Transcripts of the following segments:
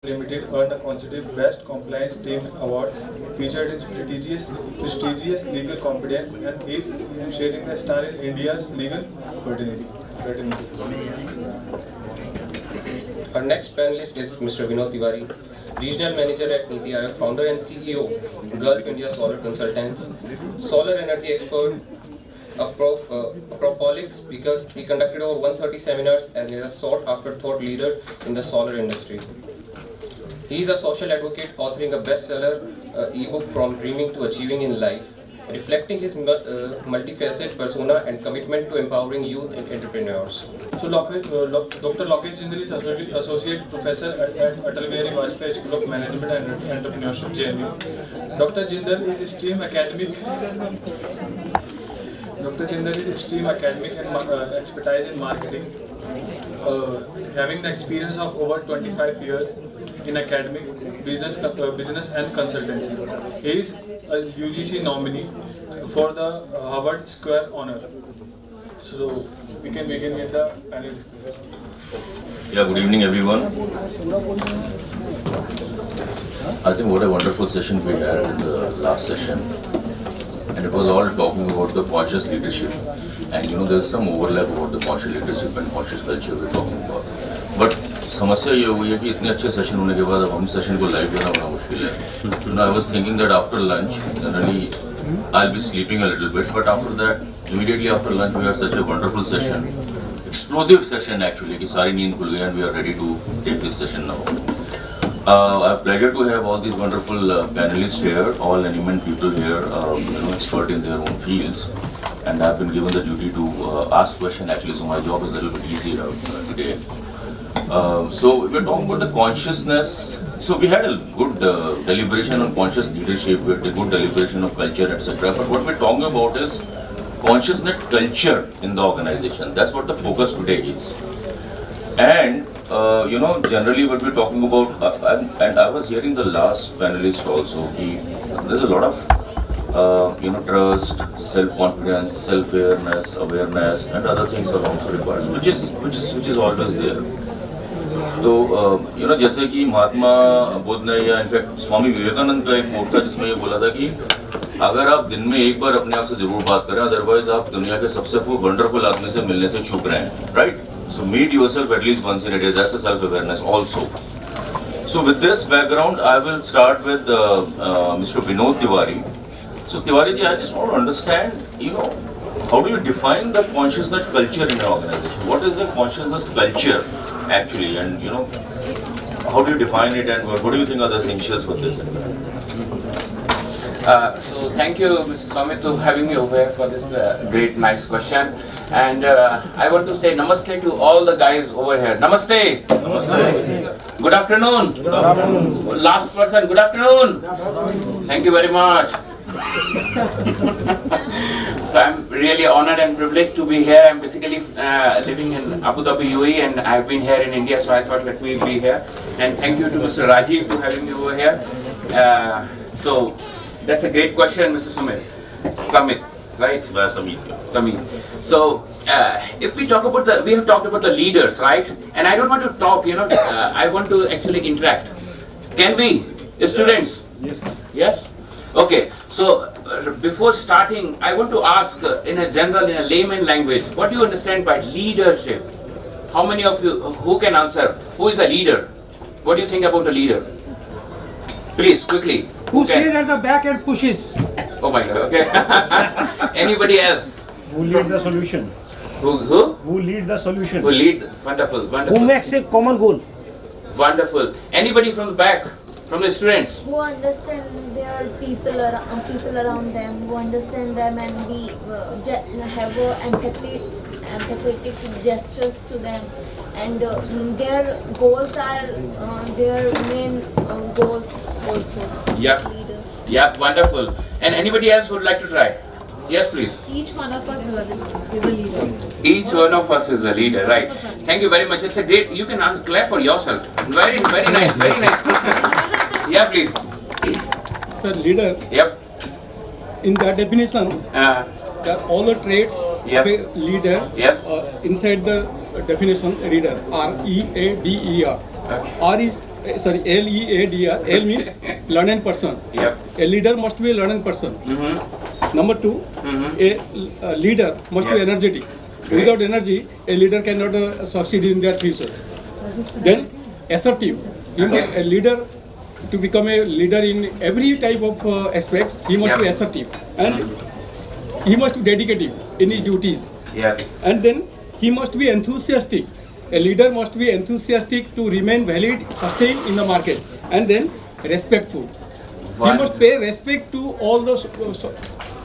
Limited earned the consecutive Best Compliance Team Award, featured in prestigious legal competence, and is sharing the star in India's legal fraternity. Our next panelist is Mr. Vinod Tiwari, Regional Manager at Niti Aayog, Founder and CEO, Gulf India Solar Consultants, Solar Energy Expert, a prolific speaker. He conducted over 130 seminars and is a sought-after thought leader in the solar industry. He is a social advocate, authoring a bestseller ebook From Dreaming to Achieving in Life, reflecting his multifaceted persona and commitment to empowering youth and entrepreneurs. So, Dr. Lokesh Jindal is Associate Professor at Atal Bihari Vajpayee School of Management and Entrepreneurship, JNU. Dr. Jindal is esteemed academic. And expertise in marketing, having the experience of over 25 years in academic, business and consultancy. He is a UGC nominee for the Harvard Square Honor. So we can begin with the panel discussion. Yeah, good evening everyone. I think what a wonderful session we had in the last session. And it was all talking about the conscious leadership. And there's some overlap about the conscious leadership and conscious culture we're talking about. But समस्या ये हुई है कि इतने अच्छे session होने के बाद अब हम सेशन को लाइव करना बड़ा मुश्किल है. I was thinking that after lunch, generally I'll be sleeping a little bit, but after that, immediately after lunch, we had such a wonderful session, explosive session actually, कि सारी नींद खुल गई and we are ready to take this session now. I have pleasure to have all these wonderful panelists here, all eminent people here, expert in their own fields, and I have been given the duty to ask questions actually, so my job is a little bit easier today. So we're talking about the consciousness. So we had a good deliberation on conscious leadership, we had a good deliberation of culture, etc. But what we're talking about is consciousness culture in the organization. That's what the focus today is. And generally what we're talking about, and I was hearing the last panelist also, there's a lot of trust, self-confidence, awareness, and other things are also required, which is always there. तो जैसे कि महात्मा बुद्ध ने या in fact Swami Vivekananda का एक coat था जिसमें ये बोला था कि अगर आप दिन में एक बार अपने आप से जरूर बात करें, अदरवाइज आप दुनिया के सबसे वंडरफुल आदमी से मिलने से चूक रहे हैं, right? So meet yourself at least once in a day. That's a self-awareness also. So with this background, I will start with Mr. Vinod Tiwari. So Tiwari ji, I just want to understand, how do you define the consciousness culture in your organization? What is the consciousness culture actually, and how do you define it, and what do you think are the essentials for this? So thank you, Mr. Samit, to having me over here for this great, nice question. And I want to say namaste to all the guys over here. Namaste. Namaste. Good afternoon. Good afternoon. Last person, good afternoon. Thank you very much. So I'm really honored and privileged to be here. I'm basically living in Abu Dhabi, UAE, and I've been here in India, so I thought let me be here. And thank you to Mr. Rajiv for having me over here. So that's a great question, Mr. Samit, right? Samit. So if we talk about we have talked about the leaders, right? And I don't want to talk, I want to actually interact. Can we, students? Yes. Okay. So before starting, I want to ask in a layman language, what do you understand by leadership? How many of you, who can answer? Who is a leader? What do you think about a leader? Please, quickly. Who stays at the back and pushes? Oh my God, okay. Anybody else? Who lead the solution? Who? Who lead the solution? Who lead? Wonderful. Who makes a common goal? Wonderful. Anybody from the back? From the students? Who understand their people around them, who understand them and have empathetic gestures to them, and their goals are their main goals also. Yep. Leaders. Yep, wonderful. And anybody else would like to try? Yes, please. Each one of us is a leader. Each one of us is a leader, right? Thank you very much. It's a great, you can clap for yourself. Very nice, very nice. Yeah, please. Sir, leader. Yep. In the definition, all the traits Yes. of a leader. Yes. Inside the definition, reader, R-E-A-D-E-R. Okay. R is sorry, LEADR. L means learned person. Yep. A leader must be a learned person. Mm-hmm. Number two, a leader must be Yes. energetic. Great. Without energy, a leader cannot succeed in their future. Then assertive. A leader, to become a leader in every type of aspects, he must be Yep. assertive and he must be dedicated in his duties. Yes. And then he must be enthusiastic. A leader must be enthusiastic to remain valid, sustained in the market, and then respectful. He must pay respect to all those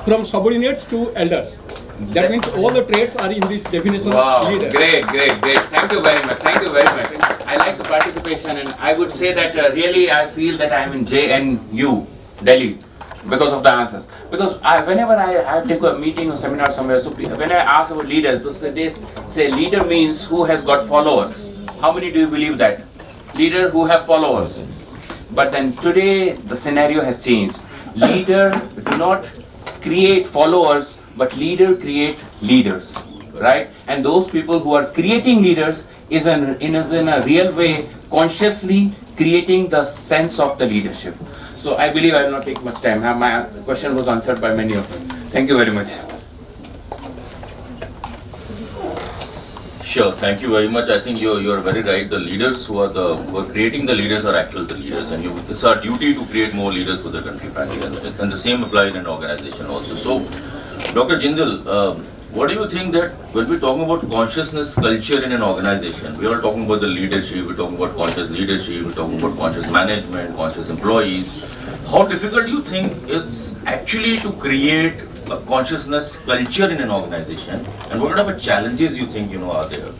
from subordinates to elders. That means all the traits are in this definition Wow, of leader. great. Thank you very much. I like the participation, and I would say that really I feel that I am in JNU, Delhi, because of the answers. Because whenever I take a meeting or seminar somewhere, so when I ask about leaders, they say leader means who has got followers. How many do you believe that? Leader who have followers. But then today the scenario has changed. Leader do not create followers, but leader create leaders, right? And those people who are creating leaders is in a real way consciously creating the sense of the leadership. So I believe I will not take much time. My question was answered by many of them. Thank you very much. Sure, thank you very much. I think you're very right. The leaders who are creating the leaders are actual the leaders, and it's our duty to create more leaders for the country, frankly, and the same apply in an organization also. So, Dr. Jindal, what do you think that when we're talking about consciousness culture in an organization, we are talking about the leadership, we're talking about conscious leadership, we're talking about conscious management, conscious employees. How difficult do you think it's actually to create a consciousness culture in an organization, and what kind of challenges you think are there?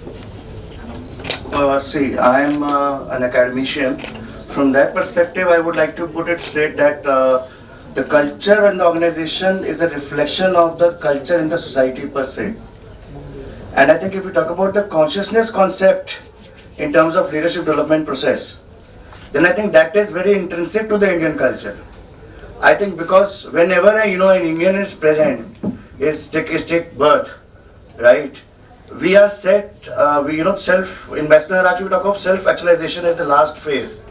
See, I am an academician. From that perspective, I would like to put it straight that the culture in the organization is a reflection of the culture in the society per se. And I think if we talk about the consciousness concept in terms of leadership development process, then I think that is very intrinsic to the Indian culture. I think because whenever an Indian is present, is take birth, right? We are set, in Western hierarchy we talk of self-actualization as the last phase.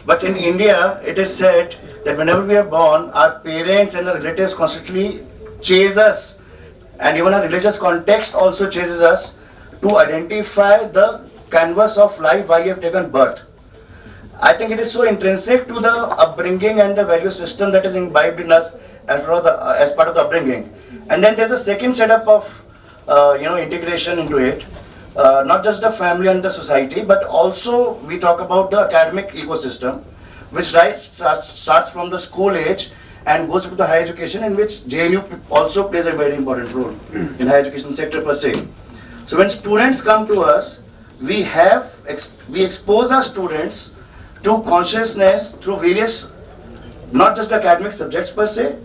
But in India, it is said that whenever we are born, our parents and our relatives constantly chase us, and even our religious context also chases us to identify the canvas of life why you have taken birth. I think it is so intrinsic to the upbringing and the value system that is imbibed in us as part of the upbringing. And then there's a second setup of integration into it, not just the family and the society, but also we talk about the academic ecosystem, which starts from the school age and goes to the higher education, in which JNU also plays a very important role in the higher education sector per se. So when students come to us, we expose our students to consciousness through various, not just academic subjects per se,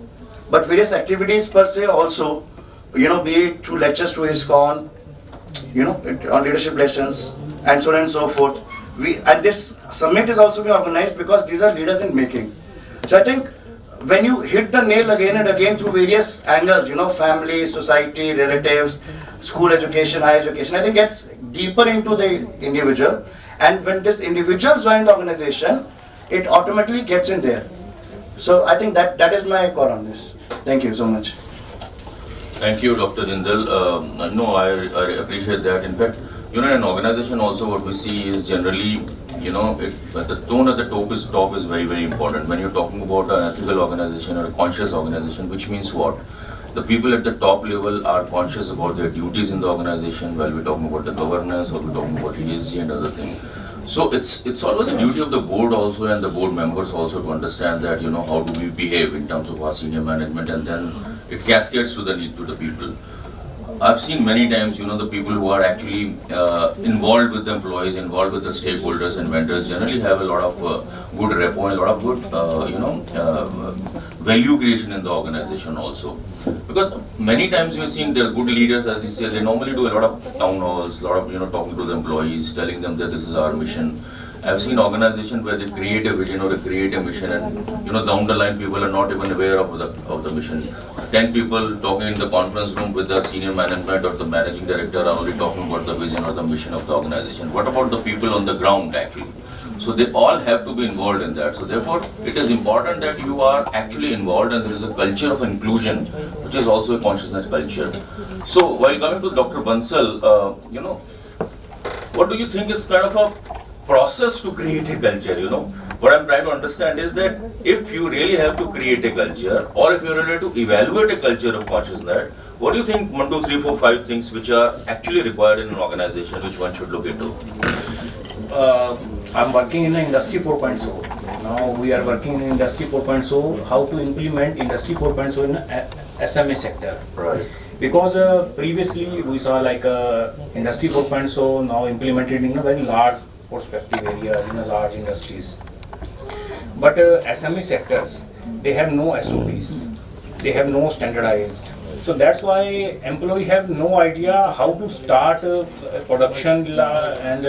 but various activities per se also, be it through lectures to ISKCON, on leadership lessons, and so on and so forth. And this summit is also being organized because these are leaders in making. So I think when you hit the nail again and again through various angles, family, society, relatives, school education, higher education, I think gets deeper into the individual. And when this individual joins the organization, it automatically gets in there. So I think that is my call on this. Thank you so much. Thank you, Dr. Jindal. No, I appreciate that. In fact, in an organization also what we see is generally, the tone at the top is very, very important. When you're talking about an ethical organization or a conscious organization, which means what? The people at the top level are conscious about their duties in the organization while we're talking about the governance or we're talking about ESG and other things. So it's always a duty of the board also and the board members also to understand that, how do we behave in terms of our senior management, and then it cascades to the people. I've seen many times, the people who are actually involved with the employees, involved with the stakeholders and vendors generally have a lot of good rapport and a lot of good, value creation in the organization also. Because many times we've seen they're good leaders, as you say, they normally do a lot of town halls, a lot of, talking to the employees, telling them that this is our mission. I've seen organizations where they create a vision or they create a mission, and down the line people are not even aware of the mission. 10 people talking in the conference room with the senior management or the managing director are only talking about the vision or the mission of the organization. What about the people on the ground actually? So they all have to be involved in that. So therefore, it is important that you are actually involved and there is a culture of inclusion, which is also a consciousness culture. So while coming to Dr. Bansal, what do you think is kind of a process to create a culture, What I'm trying to understand is that if you really have to create a culture, or if you're really to evaluate a culture of consciousness, what do you think 1, 2, 3, 4, 5 things which are actually required in an organization which one should look into? I'm working in the Industry 4.0. Now we are working in Industry 4.0, how to implement Industry 4.0 in SMA sector. Right. Because previously we saw like Industry 4.0 now implemented in a very large perspective areas, in a large industries. But SME sectors, they have no SOPs, they have no standardized. So that's why employees have no idea how to start production and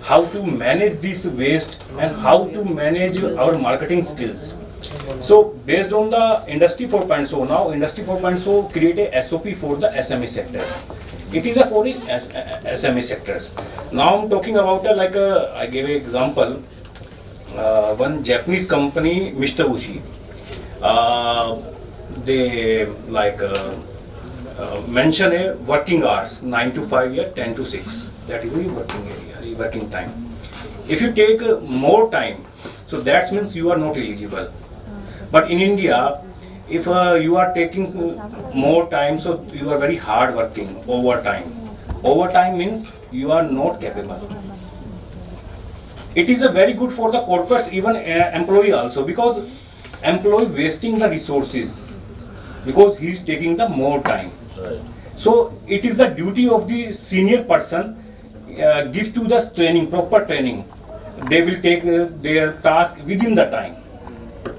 how to manage this waste and how to manage our marketing skills. So based on the Industry 4.0, now Industry 4.0 create a SOP for the SME sector. It is a for the SME sectors. Now I'm talking about I gave an example. One Japanese company, Mitsubishi, they mention a working hours 9 to 5 or 10 to 6. That is the working area, working time. If you take more time, so that means you are not eligible. But in India, if you are taking more time, so you are very hard working, overtime. Overtime means you are not capable. It is a very good for the corporates, even employee also, because employee wasting the resources because he is taking the more time. Right. So it is the duty of the senior person give to the training, proper training. They will take their task within the time.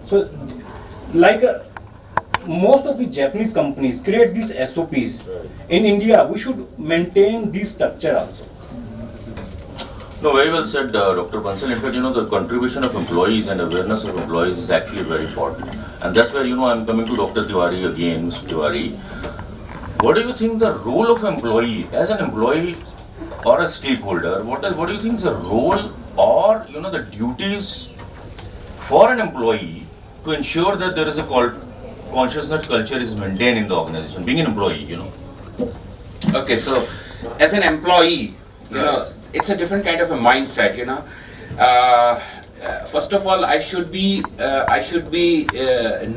So most of the Japanese companies create these SOPs. In India, we should maintain this structure also. No, very well said, Dr. Bansal. In fact, the contribution of employees and awareness of employees is actually very important. And that's where, I'm coming to Dr. Tiwari again, Mr. Tiwari. What do you think the role of employee, as an employee or a stakeholder, what do you think is the role or, the duties for an employee to ensure that there is a consciousness culture is maintained in the organization, being an employee, Okay, so as an employee, it's a different kind of a mindset, First of all, I should be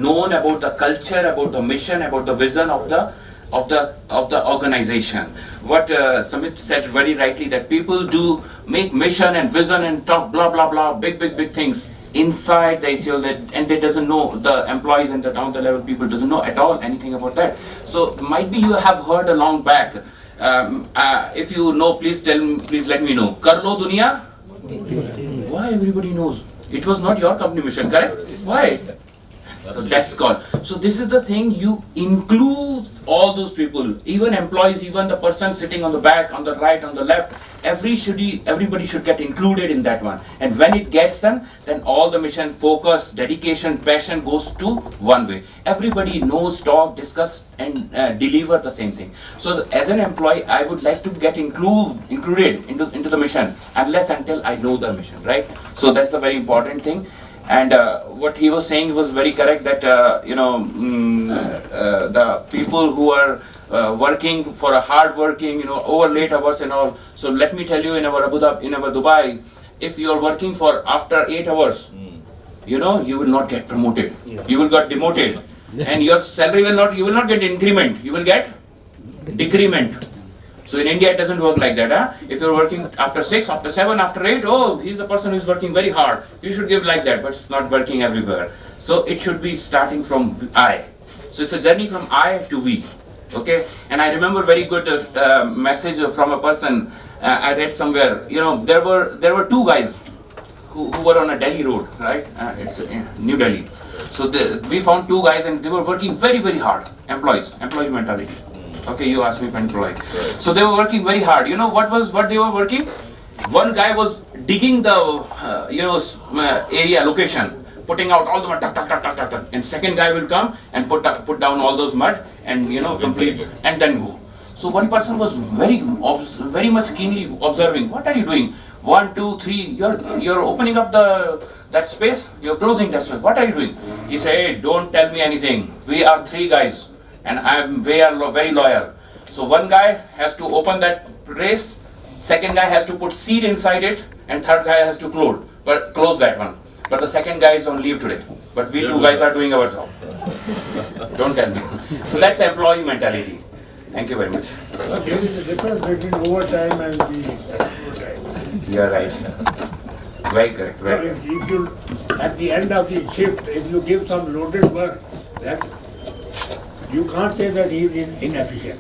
known about the culture, about the mission, about the vision of the organization. What Samit said very rightly, that people do make mission and vision and talk blah blah blah, big things. Inside the ACL, and they doesn't know, the employees and the down the level people doesn't know at all anything about that. So might be you have heard a long back. If you know, please let me know. Karlo Dunia. Why everybody knows? It was not your company mission, correct? Why? So that's called. So this is the thing, you include all those people, even employees, even the person sitting on the back, on the right, on the left. Everybody should get included in that one. And when it gets done, then all the mission, focus, dedication, passion goes to one way. Everybody knows, talk, discuss, and deliver the same thing. So as an employee, I would like to get included into the mission, unless until I know the mission, right? So that's a very important thing. And what he was saying was very correct, that the people who are working for a hard working, over late hours and all. So let me tell you, in our Dubai, if you are working for after 8 hours, you will not get promoted. Yes. You will get demoted, and your salary you will not get increment. You will get decrement. So in India, it doesn't work like that. Huh? If you're working after 6, after 7, after 8, oh, he's a person who's working very hard. You should give like that, but it's not working everywhere. So it should be starting from I. So it's a journey from I to we. Okay? And I remember very good message from a person I read somewhere. There were two guys who were on a Delhi road, right? It's New Delhi. So we found two guys, and they were working very, very hard. Employee mentality. Okay, you asked me for employee. So they were working very hard. What they were working? One guy was digging the area, location, putting out all the mud, and second guy will come and put down all those mud and complete and then go. So one person was very much keenly observing. What are you doing? 1, 2, 3, you're opening up that space, you're closing that space. What are you doing? He said, hey, don't tell me anything. We are 3 guys and we are very loyal. So one guy has to open that race, second guy has to put seed inside it, and third guy has to close that one. But the second guy is on leave today. But we 2 guys are doing our job. Don't tell me. So that's employee mentality. Thank you very much. There is a difference between overtime and the actual time. You are right. Very correct. Very correct. If you, at the end of the shift, if you give some loaded work, then you can't say that he is inefficient.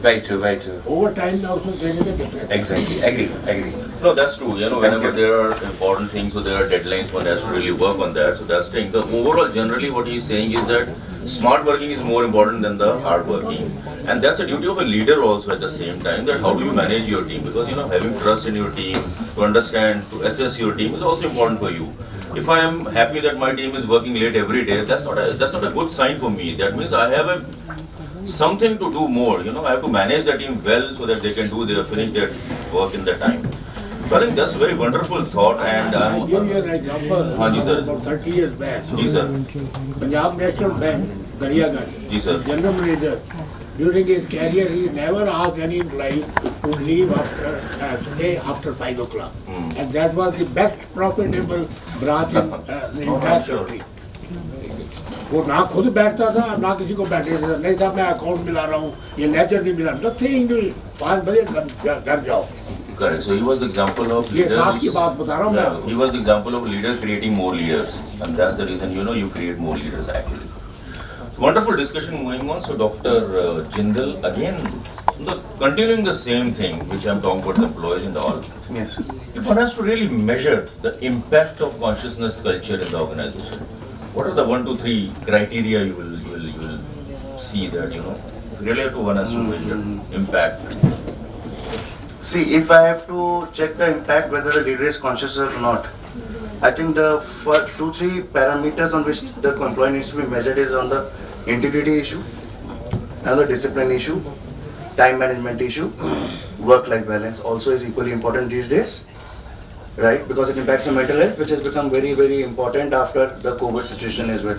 Very true. Very true. Overtime also there is a difference. Exactly. Agree. No, that's true. You know, whenever there are important things or there are deadlines, one has to really work on that. So that's the thing. The overall, generally, what he's saying is that smart working is more important than the hard working. And that's the duty of a leader also at the same time, that how do you manage your team? Because, you know, having trust in your team, to understand, to assess your team is also important for you. If I am happy that my team is working late every day, that's not a good sign for me. That means I have something to do more. You know, I have to manage the team well so that they can finish their work in the time. So I think that's a very wonderful thought, and I'll give you an example. Ji, sir. About 30 years back, Ji, sir. Punjab National Bank, Daryaganj, Ji, sir. general manager, during his career, he never asked any employee to leave stay after 5 o'clock. And that was the best profitable branch in the entire country. वो ना खुद बैठता था ना किसी को बैठे था, नहीं था मैं अकाउंट मिला रहा हूँ, ये लेजर नहीं मिला, नथिंग, 5 बजे घर जाओ. Correct. So he was the example of leader. He was the example of leader creating more leaders, and that's the reason, you know, you create more leaders actually. Wonderful discussion going on. So Dr. Jindal, again, continuing the same thing which I'm talking about the employees and all. Yes. If one has to really measure the impact of consciousness culture in the organization, what are the 1, 2, 3 criteria you will see that, you know, really one has to measure impact? See, if I have to check the impact whether the leader is conscious or not, I think the 2-3 parameters on which the employee needs to be measured is on the integrity issue, and the discipline issue, time management issue, work-life balance also is equally important these days, right? Because it impacts on mental health, which has become very, very important after the COVID situation as well.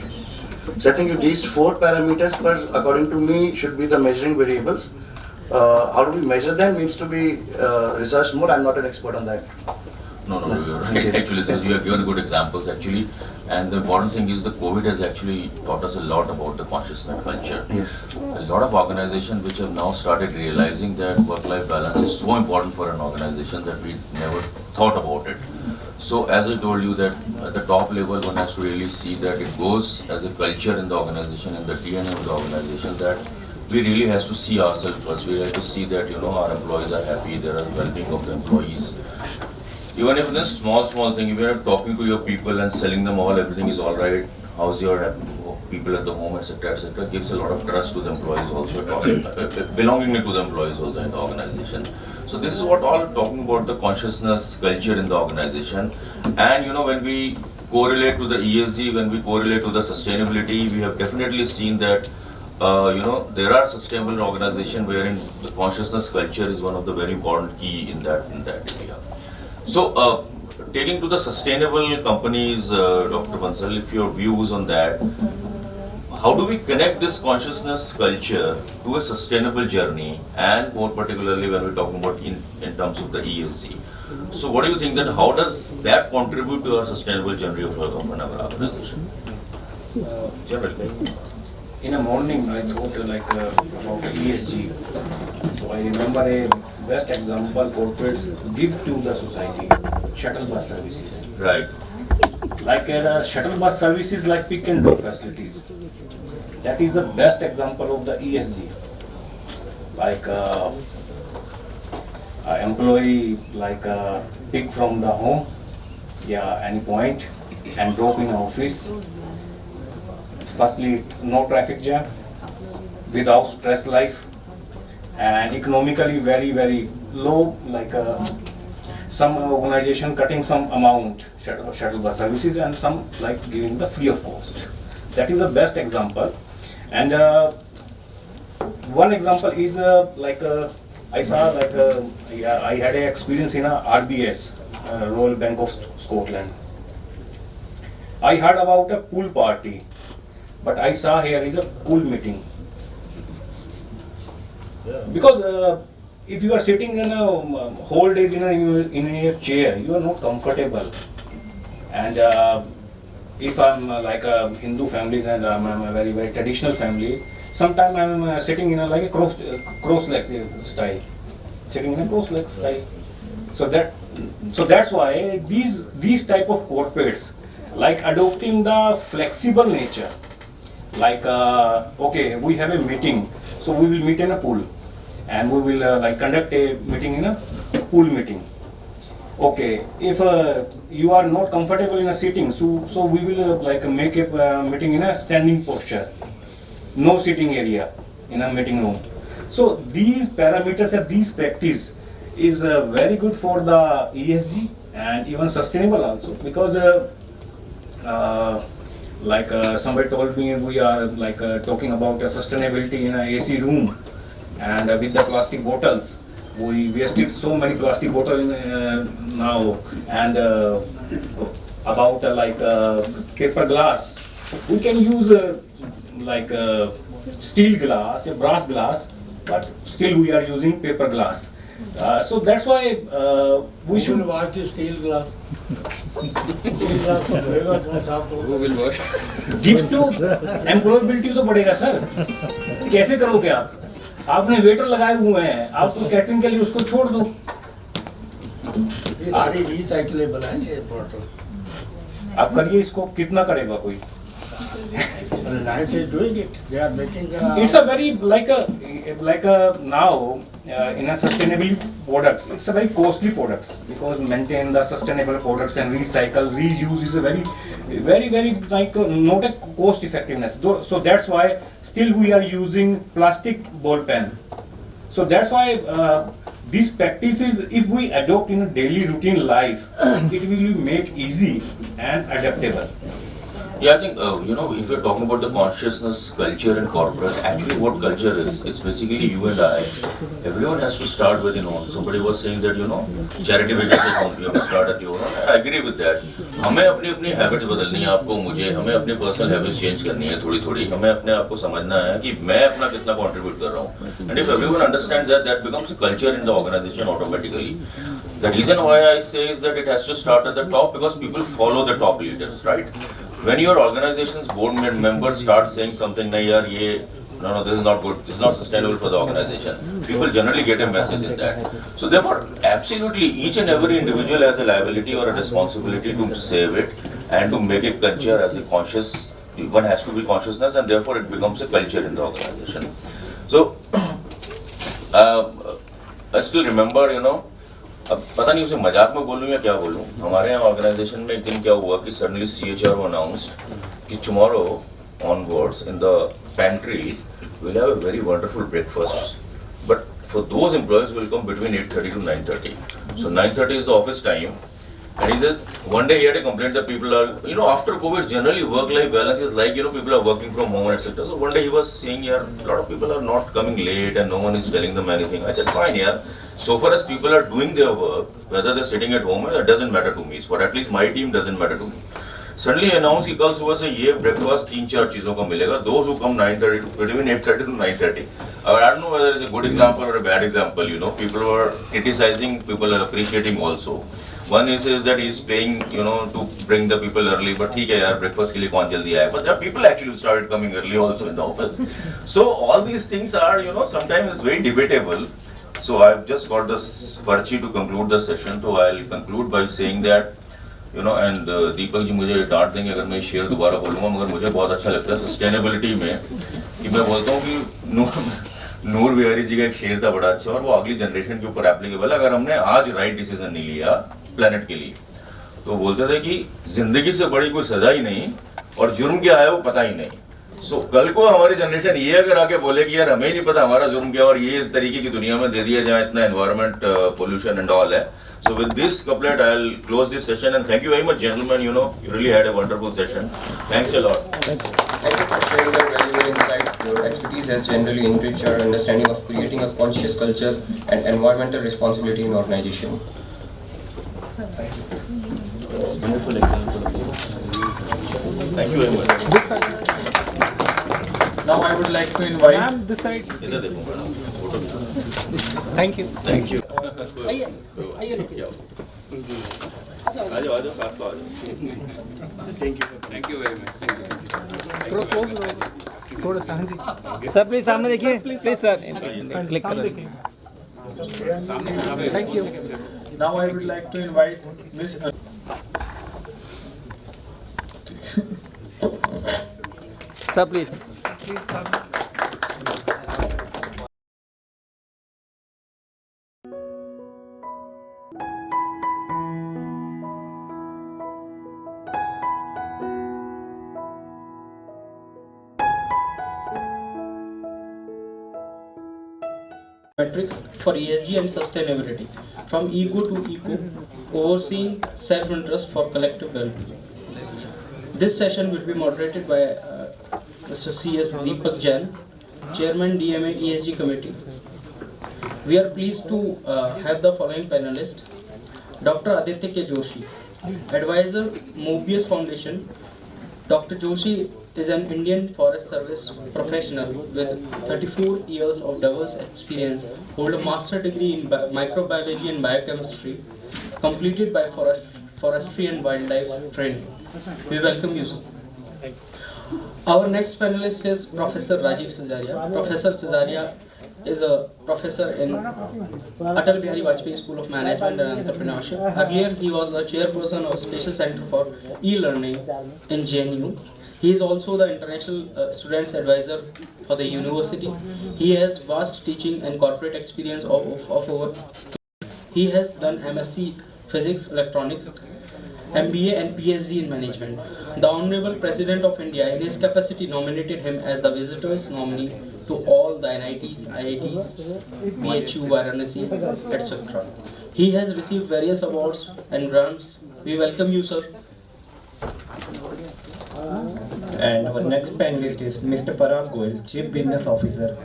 So I think these 4 parameters, according to me, should be the measuring variables. How do we measure them needs to be researched more. I'm not an expert on that. No, you're right. Actually, you have given good examples actually. And the important thing is the COVID has actually taught us a lot about the consciousness culture. Yes. A lot of organizations which have now started realizing that work-life balance is so important for an organization that we never thought about it. So as I told you that at the top level, one has to really see that it goes as a culture in the organization, in the DNA of the organization, that we really has to see ourselves first. We have to see that, you know, our employees are happy, there are well-being of the employees. Even if it's small thing, if you are talking to your people and selling them all, everything is all right, how's your people at the home, etc., gives a lot of trust to the employees also, belonging to the employees also in the organization. So this is what all talking about the consciousness culture in the organization. And you know, when we correlate to the ESG, when we correlate to the sustainability, we have definitely seen that you know, there are sustainable organizations wherein the consciousness culture is one of the very important key in that area. So, taking to the sustainable companies, Dr. Bansal, if your views on that, how do we connect this consciousness culture to a sustainable journey, and more particularly when we're talking about in terms of the ESG? So, what do you think that how does that contribute to our sustainable journey of an organization? Generally. In the morning, I thought about ESG. So I remember a best example corporates give to the society: shuttle bus services. Right. Like shuttle bus services, like pick and drop facilities. That is the best example of the ESG. Like an employee pick from the home, any point, and drop in office. Firstly, no traffic jam, without stress life, and economically very, very low, some organization cutting some amount shuttle bus services, and some giving the free of cost. That is the best example. And one example is I saw I had an experience in a RBS, Royal Bank of Scotland. I heard about a pool party, but I saw here is a pool meeting. Because if you are sitting in a whole day in a chair, you are not comfortable. And if I'm like a Hindu families and I'm a very very traditional family, sometimes I'm sitting in a like a cross leg style, sitting in a cross leg style. So that's why these type of corporates like adopting the flexible nature. Like okay, we have a meeting, so we will meet in a pool, and we will like conduct a meeting in a pool meeting. Okay, if you are not comfortable in a sitting, so we will like make a meeting in a standing posture, no sitting area in a meeting room. So these parameters and these practice is very good for the ESG and even sustainable also, because like somebody told me, we are like talking about sustainability in a AC room, and with the plastic bottles. We wasted so many plastic bottles now, and about like paper glass. We can use like steel glass, brass glass, but still we are using paper glass. So that's why we should watch the steel glass. Who will watch? Gift तो employability तो बढ़ेगा sir. कैसे करोगे आप? आपने waiter लगाए हुए हैं, आप तो कैटरिंग के लिए उसको छोड़ दो. ये सारी रिसाइक्लेबल है ये बॉटल. आप करिए इसको, कितना करेगा कोई? Reliance is doing it. They are making It's a very like a now in a sustainable products. It's a very costly products, because maintain the sustainable products and recycle, reuse is a very like not a cost effectiveness. So that's why still we are using plastic ball pen. So that's why these practices, if we adopt in a daily routine life, it will make easy and adaptable. Yeah, I think, if you're talking about the consciousness, culture and corporate, actually what culture is, it's basically you and I. Everyone has to start with, somebody was saying that, charity begins at home, you have to start at your own. I agree with that. हमें अपनी habits बदलनी है, आपको मुझे, हमें अपने personal habits change करनी है थोड़ी, हमें अपने आप को समझना है कि मैं अपना कितना कंट्रीब्यूट कर रहा हूँ. And if everyone understands that becomes a culture in the organization automatically. The reason why I say is that it has to start at the top, because people follow the top leaders, right? When your organization's board members start saying something, no, this is not good, this is not sustainable for the organization, people generally get a message in that. So therefore, absolutely each and every individual has a liability or a responsibility to save it and to make it culture as a conscious, one has to be consciousness, and therefore it becomes a culture in the organization. So, I still remember, अब पता नहीं उसे मजाक में बोलूँ या क्या बोलूँ, हमारे यहाँ ऑर्गेनाइजेशन में एक दिन क्या हुआ कि सडनली CHRO announced कि tomorrow onwards in the pantry we'll have a very wonderful breakfast, but for those employees will come between 8:30 to 9:30. So 9:30 is the office time, and he said one day he had a complaint that people are, after COVID generally work-life balance is like, people are working from home, etc. So one day he was saying, a lot of people are not coming late and no one is telling them anything. I said, fine, so far as people are doing their work, whether they're sitting at home, it doesn't matter to me. For at least my team doesn't matter to me. Suddenly announced कि कल सुबह से ये breakfast 3-4 चीजों का मिलेगा. Those who come 9:30 to between 8:30 to 9:30. I don't know whether it's a good example or a bad example. People were criticizing, people are appreciating also. One is that he's playing, to bring the people early, but ठीक है यार, breakfast के लिए कौन जल्दी आए? But there are people actually started coming early also in the office. So all these things are, sometimes it's very debatable. So I've just got this पर्ची to conclude the session. So I'll conclude by saying that, and Deepak ji मुझे डांट देंगे अगर मैं share दोबारा बोलूँगा, मगर मुझे बहुत अच्छा लगता है सस्टेनेबिलिटी में कि मैं बोलता हूँ कि नूर बिहारी जी का एक शेर था बड़ा अच्छा, और वो अगली जनरेशन के ऊपर एप्लीकेबल है. अगर हमने आज राइट डिसीजन नहीं लिया प्लेनेट के लिए, तो बोलते थे कि जिंदगी से बड़ी कोई सजा ही नहीं और जुर्म क्या है वो पता ही नहीं. सो कल को हमारी जनरेशन ये अगर आके बोले कि यार हमें ही नहीं पता हमारा जुर्म क्या और ये इस तरीके की दुनिया में दे दिया जाए, इतना एनवायरमेंट पोल्यूशन एंड ऑल है. So with this couplet, I'll close this session, and thank you very much, gentlemen. You really had a wonderful session. Thanks a lot. Thank you for sharing that valuable insight. Your expertise has generally enriched our understanding of creating a conscious culture and environmental responsibility in organization. Wonderful example. Thank you very much. Now I would like to invite this side. Thank you. Thank you. Thank you very much. Thank you. थोड़ा सा हाँ जी sir please सामने देखिए please sir click करें Thank you. Now I would like to invite Miss. Sir please Metrics for ESG and sustainability, from ego to eco, overseeing self-interest for collective well-being. This session will be moderated by Mr. C.S. Deepak Jain, Chairman DMA ESG Committee. We are pleased to have the following panelists: Dr. Aditya K. Joshi, Advisor, Mobius Foundation. Dr. Joshi is an Indian Forest Service professional with 34 years of diverse experience, hold a master degree in microbiology and biochemistry, completed by forestry and wildlife training. We welcome you, sir. Our next panelist is Professor Rajiv Sizaria. Professor Sizaria is a professor in Atal Bihari Vajpayee School of Management and Entrepreneurship. Earlier, he was the chairperson of Special Center for E-Learning in JNU. He is also the International Students Advisor for the university. He has vast teaching and corporate experience of over. He has done MSc Physics, Electronics, MBA and PhD in Management. The Honorable President of India, in his capacity, nominated him as the visitors nominee to all the NITs, IITs, BHU, Varanasi, etc. He has received various awards and grants. We welcome you, sir. And our next panelist is Mr. Parag Goyal, Chief Business Officer,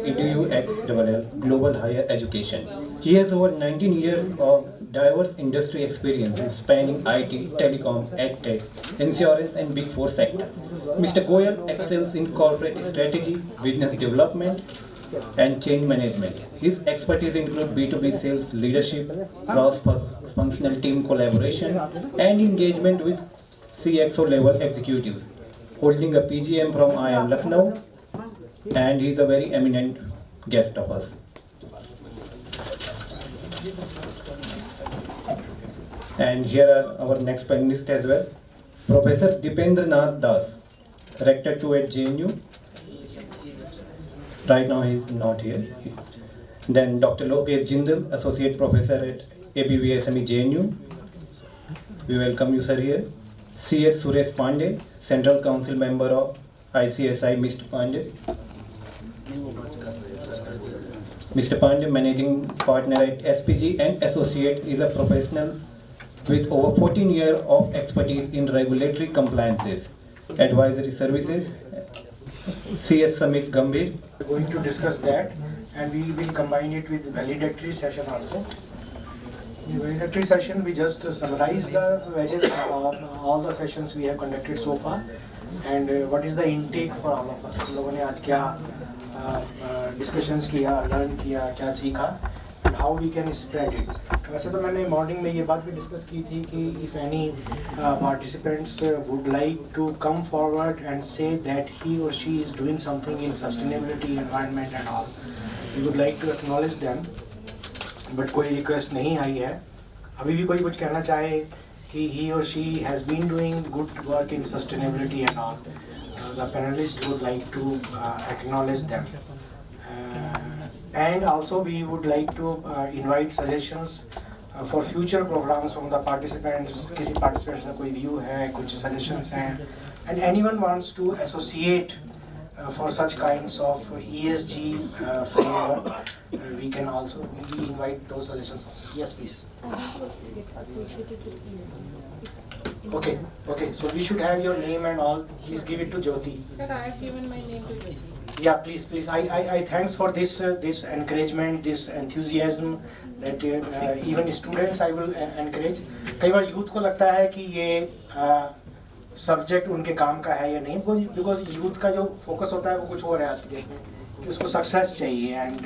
EDUXLL Global Higher Education. He has over 19 years of diverse industry experiences spanning IT, telecom, edtech, insurance and Big Four sectors. Mr. Goyal excels in corporate strategy, business development and change management. His expertise include B2B sales leadership, cross-functional team collaboration and engagement with CXO level executives. Holding a PGM from IIM Lucknow, and he is a very eminent guest of us. And here are our next panelists as well. Professor Dipendra Nath Das, Rector 2 at JNU. Right now he is not here. Then Dr. Lokesh Jindal, Associate Professor at ABVSME JNU. We welcome you, sir, here. C.S. Suresh Pandey, Central Council Member of ICSI, Mr. Pandey. Mr. Pandey, Managing Partner at SPG and Associate, is a professional with over 14 years of expertise in regulatory compliances, advisory services. C.S. Samit Gambhir. We are going to discuss that, and we will combine it with valedictory session also. In the valedictory session, we just summarize the various all the sessions we have conducted so far, and what is the intake for all of us. हम लोगों ने आज क्या discussions किया, learn किया, क्या सीखा, and how we can spread it. वैसे तो मैंने morning में ये बात भी discuss की थी कि if any participants would like to come forward and say that he or she is doing something in sustainability, environment and all, we would like to acknowledge them. But कोई request नहीं आई है. अभी भी कोई कुछ कहना चाहे कि he or she has been doing good work in sustainability and all, the panelists would like to acknowledge them. And also we would like to invite suggestions for future programs from the participants. किसी participants का कोई view है, कुछ suggestions हैं, and anyone wants to associate for such kinds of ESG framework, we can also invite those suggestions. Yes, please. Okay, okay. So we should have your name and all. Please give it to Jyoti. Sir, I have given my name to Jyoti. Yeah, please. I thanks for this encouragement, this enthusiasm that even students I will encourage. कई बार youth को लगता है कि ये subject उनके काम का है या नहीं, because youth का जो focus होता है वो कुछ और है आज की डेट में कि उसको success चाहिए, and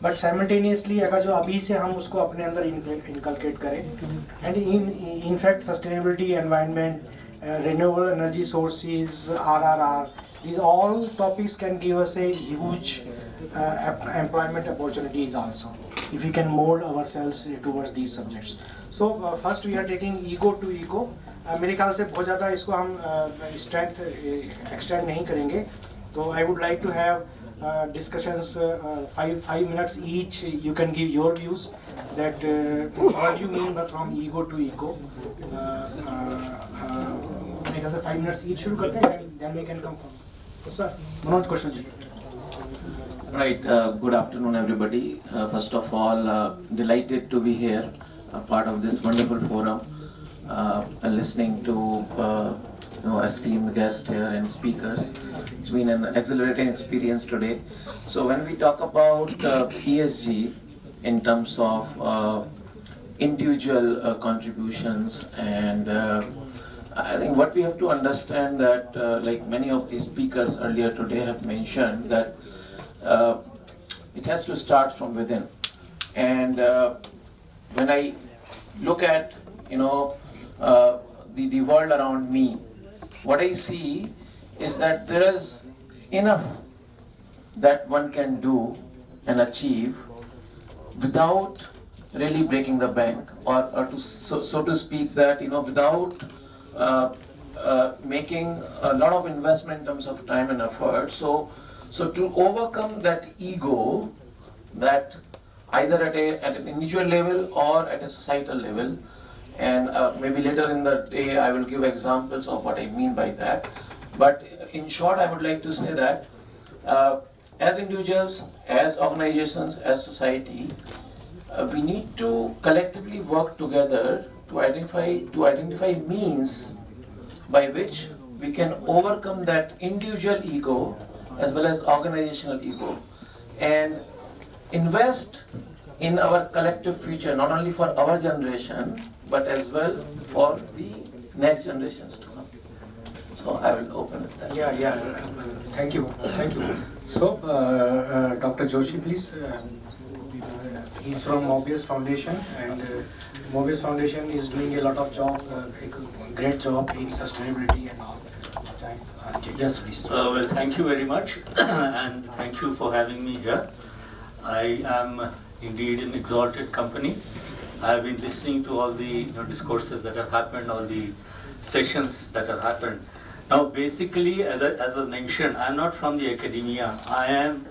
but simultaneously अगर जो अभी से हम उसको अपने अंदर inculcate करें, and in fact sustainability, environment, renewable energy sources, RRR, these all topics can give us a huge employment opportunities also, if we can mold ourselves towards these subjects. So first we are taking ego to eco. मेरे ख्याल से बहुत ज़्यादा इसको हम strength extend नहीं करेंगे. So I would like to have discussions 5 minutes each. You can give your views that what you mean by from ego to eco. मेरे ख्याल से 5 minutes each शुरू करते हैं, then we can come from. Sir, Manoj Kaushal ji. Right, good afternoon everybody. First of all, delighted to be here, a part of this wonderful forum, and listening to esteemed guests here and speakers. It's been an exhilarating experience today. So when we talk about ESG in terms of individual contributions, and I think what we have to understand that like many of the speakers earlier today have mentioned that it has to start from within. And when I look at the world around me, what I see is that there is enough that one can do and achieve without really breaking the bank, or to so to speak that without making a lot of investment in terms of time and effort. So to overcome that ego, that either at an individual level or at a societal level, and maybe later in the day I will give examples of what I mean by that. But in short, I would like to say that as individuals, as organizations, as society, we need to collectively work together to identify means by which we can overcome that individual ego as well as organizational ego, and invest in our collective future, not only for our generation but as well for the next generations to come. So I will open it there. Yeah. Thank you. So Dr. Joshi, please. He's from Mobius Foundation, and Mobius Foundation is doing a lot of job, a great job in sustainability and all. Yes, please. Well, thank you very much, and thank you for having me here. I am indeed an exalted company. I have been listening to all the discourses that have happened, all the sessions that have happened. Now, basically, as was mentioned, I am not from the academia. I am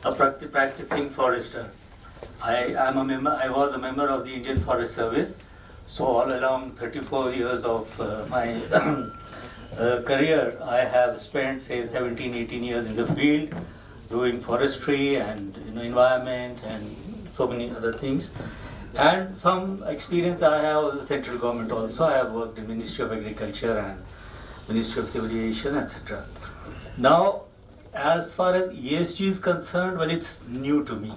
a practicing forester. I was a member of the Indian Forest Service. So all along 34 years of my career, I have spent say 17-18 years in the field doing forestry and environment and so many other things. And some experience I have with the central government also. I have worked in Ministry of Agriculture and Ministry of Civil Aviation, etc. Now, as far as ESG is concerned, well, it's new to me.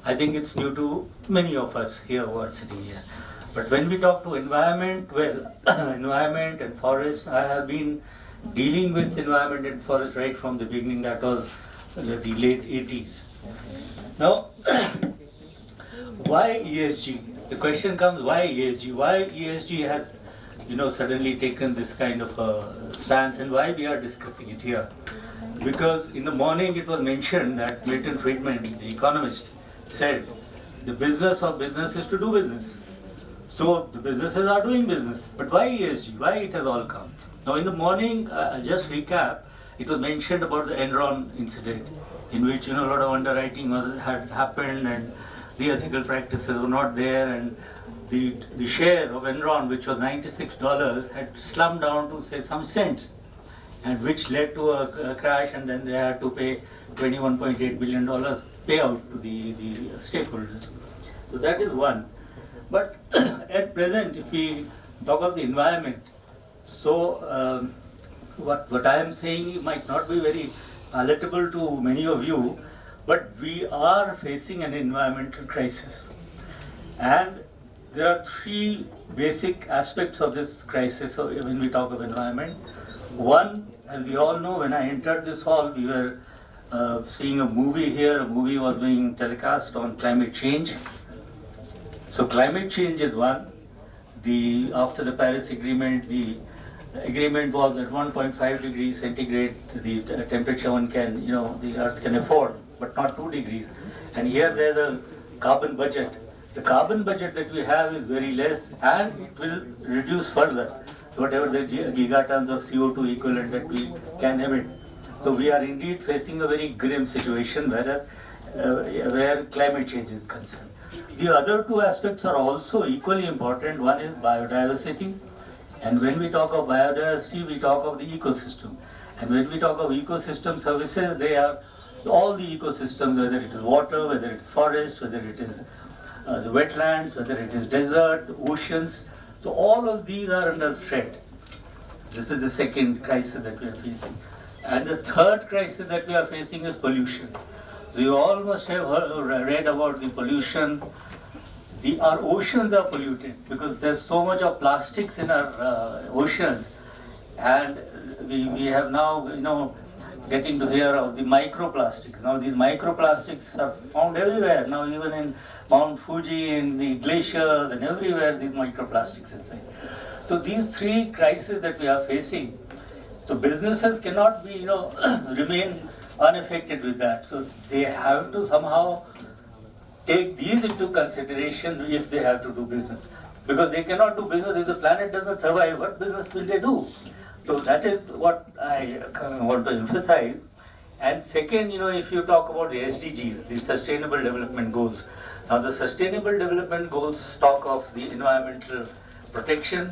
I think it's new to many of us here who are sitting here. But when we talk to environment, well, environment and forest, I have been dealing with environment and forest right from the beginning. That was the late 80s. Now, why ESG? The question comes, why ESG? Why ESG has suddenly taken this kind of a stance, and why we are discussing it here? Because in the morning it was mentioned that Milton Friedman, the economist, said the business of business is to do business. So the businesses are doing business. But why ESG? Why it has all come? Now in the morning, I'll just recap, it was mentioned about the Enron incident, in which a lot of underwriting had happened and the ethical practices were not there, and the share of Enron, which was $96, had slumped down to say some cents, and which led to a crash, and then they had to pay $21.8 billion payout to the stakeholders. So that is one. But at present, if we talk of the environment, so what I am saying might not be very palatable to many of you, but we are facing an environmental crisis. And there are three basic aspects of this crisis when we talk of environment. One, as we all know, when I entered this hall, we were seeing a movie here. A movie was being telecast on climate change. So climate change is one. After the Paris Agreement, the agreement was that 1.5 degrees centigrade, the temperature the Earth can afford, but not 2 degrees. And here there's a carbon budget. The carbon budget that we have is very less, and it will reduce further, whatever the gigatons of CO2 equivalent that we can emit. So we are indeed facing a very grim situation, where climate change is concerned. The other two aspects are also equally important. One is biodiversity. And when we talk of biodiversity, we talk of the ecosystem. And when we talk of ecosystem services, they are all the ecosystems, whether it is water, whether it is forest, whether it is the wetlands, whether it is desert, oceans. So all of these are under threat. This is the second crisis that we are facing. And the third crisis that we are facing is pollution. So you all must have read about the pollution. Our oceans are polluted because there's so much of plastics in our oceans, and we have now, getting to hear of the microplastics. Now these microplastics are found everywhere. Now even in Mount Fuji, in the glaciers, and everywhere these microplastics inside. So these three crises that we are facing, so businesses cannot be, remain unaffected with that. So they have to somehow take these into consideration if they have to do business. Because they cannot do business if the planet doesn't survive. What business will they do? So that is what I want to emphasize. And second, if you talk about the SDGs, the Sustainable Development Goals. Now the Sustainable Development Goals talk of the environmental protection,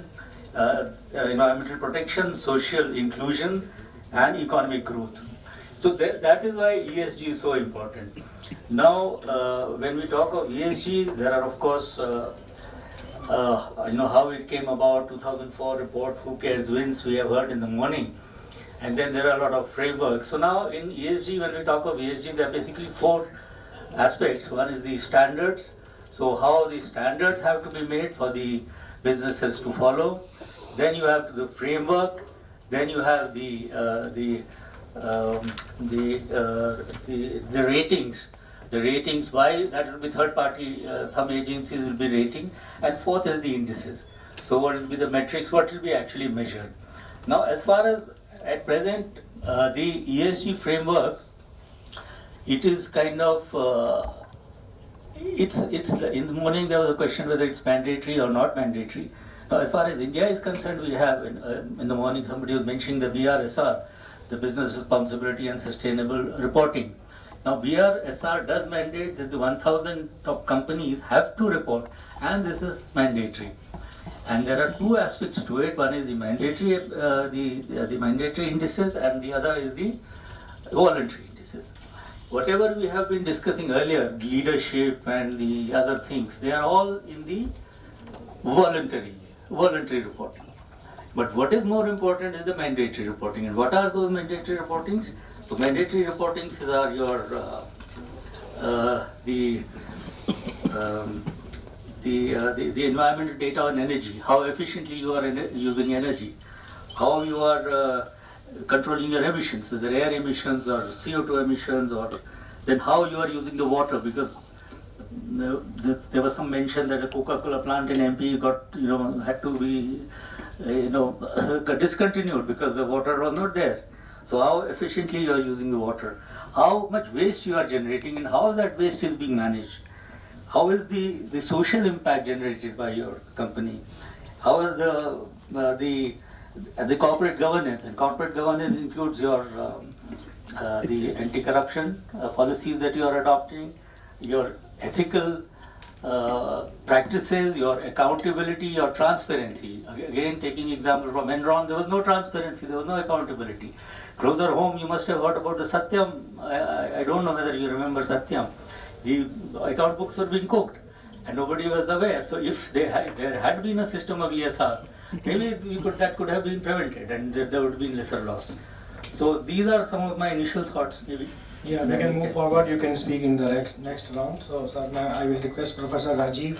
social inclusion, and economic growth. So that is why ESG is so important. Now, when we talk of ESG, there are of course, how it came about, 2004 report, Who Cares Wins, we have heard in the morning. And then there are a lot of frameworks. So now in ESG, when we talk of ESG, there are basically four aspects. One is the standards. So how the standards have to be made for the businesses to follow. Then you have the framework. Then you have the ratings. The ratings, why that will be third party, some agencies will be rating. And fourth is the indices. So what will be the metrics, what will be actually measured. Now as far as at present, the ESG framework, it is kind of, it's in the morning there was a question whether it's mandatory or not mandatory. Now as far as India is concerned, we have, in the morning somebody was mentioning the BRSR, the Business Responsibility and Sustainable Reporting. Now BRSR does mandate that the 1,000 top companies have to report, and this is mandatory. And there are two aspects to it. One is the mandatory, the mandatory indices, and the other is the voluntary indices. Whatever we have been discussing earlier, leadership and the other things, they are all in the voluntary reporting. But what is more important is the mandatory reporting. And what are those mandatory reportings? So mandatory reportings are your the environmental data on energy, how efficiently you are using energy, how you are controlling your emissions, whether air emissions or CO2 emissions, or then how you are using the water, because there was some mention that a Coca-Cola plant in MP got, had to be, discontinued because the water was not there. So how efficiently you are using the water, how much waste you are generating, and how that waste is being managed. How is the social impact generated by your company? How is the corporate governance? And corporate governance includes your the anti-corruption policies that you are adopting, your ethical practices, your accountability, your transparency. Again, taking example from Enron, there was no transparency, there was no accountability. Closer home, you must have heard about the Satyam. I don't know whether you remember Satyam. The account books were being cooked and nobody was aware. So if there had been a system of ESR, maybe that could have been prevented and there would have been lesser loss. So these are some of my initial thoughts, maybe. Yeah, we can move forward. You can speak in the next round. So, sir, now I will request Professor Rajiv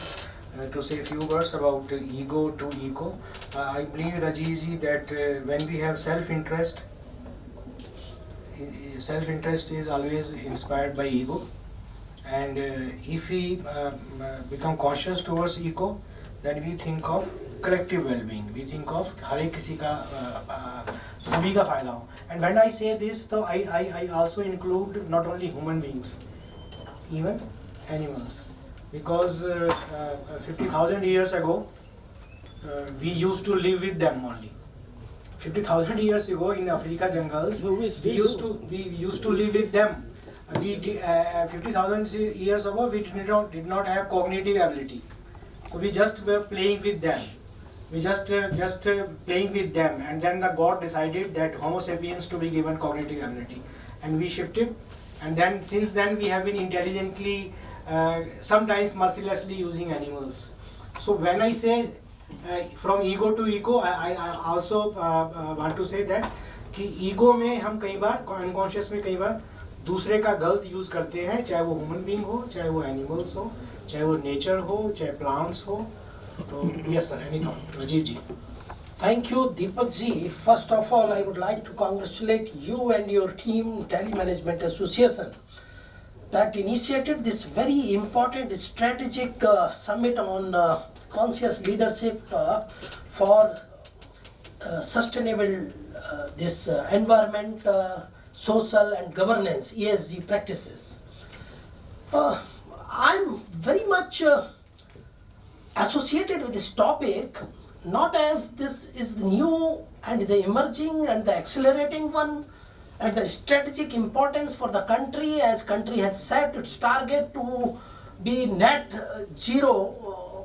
to say a few words about ego to eco. I believe, Rajiv ji, that when we have self-interest is always inspired by ego. And if we become conscious towards eco, then we think of collective well-being. We think of हर एक किसी का सभी का फायदा हो. And when I say this, so I also include not only human beings, even animals, because 50,000 years ago we used to live with them only. 50,000 years ago in Africa jungles, we used to live with them. 50,000 years ago we did not have cognitive ability, so we just were playing with them. We just playing with them, and then the God decided that Homo sapiens to be given cognitive ability, and we shifted, and then since then we have been intelligently, sometimes mercilessly using animals. So when I say from ego to eco, I also want to say that कि ego में हम कई बार unconscious में कई बार दूसरे का गलत use करते हैं, चाहे वो ह्यूमन बीइंग हो, चाहे वो एनिमल्स हो, चाहे वो नेचर हो, चाहे प्लांट्स हो. So, yes sir, any thought? Rajiv ji. Thank you, Deepak ji. First of all, I would like to congratulate you and your team, Telemanagement Association, that initiated this very important strategic summit on conscious leadership for sustainable this environment, social and governance, ESG practices. I'm very much associated with this topic, not as this is the new and the emerging and the accelerating one, and the strategic importance for the country, as country has set its target to be net zero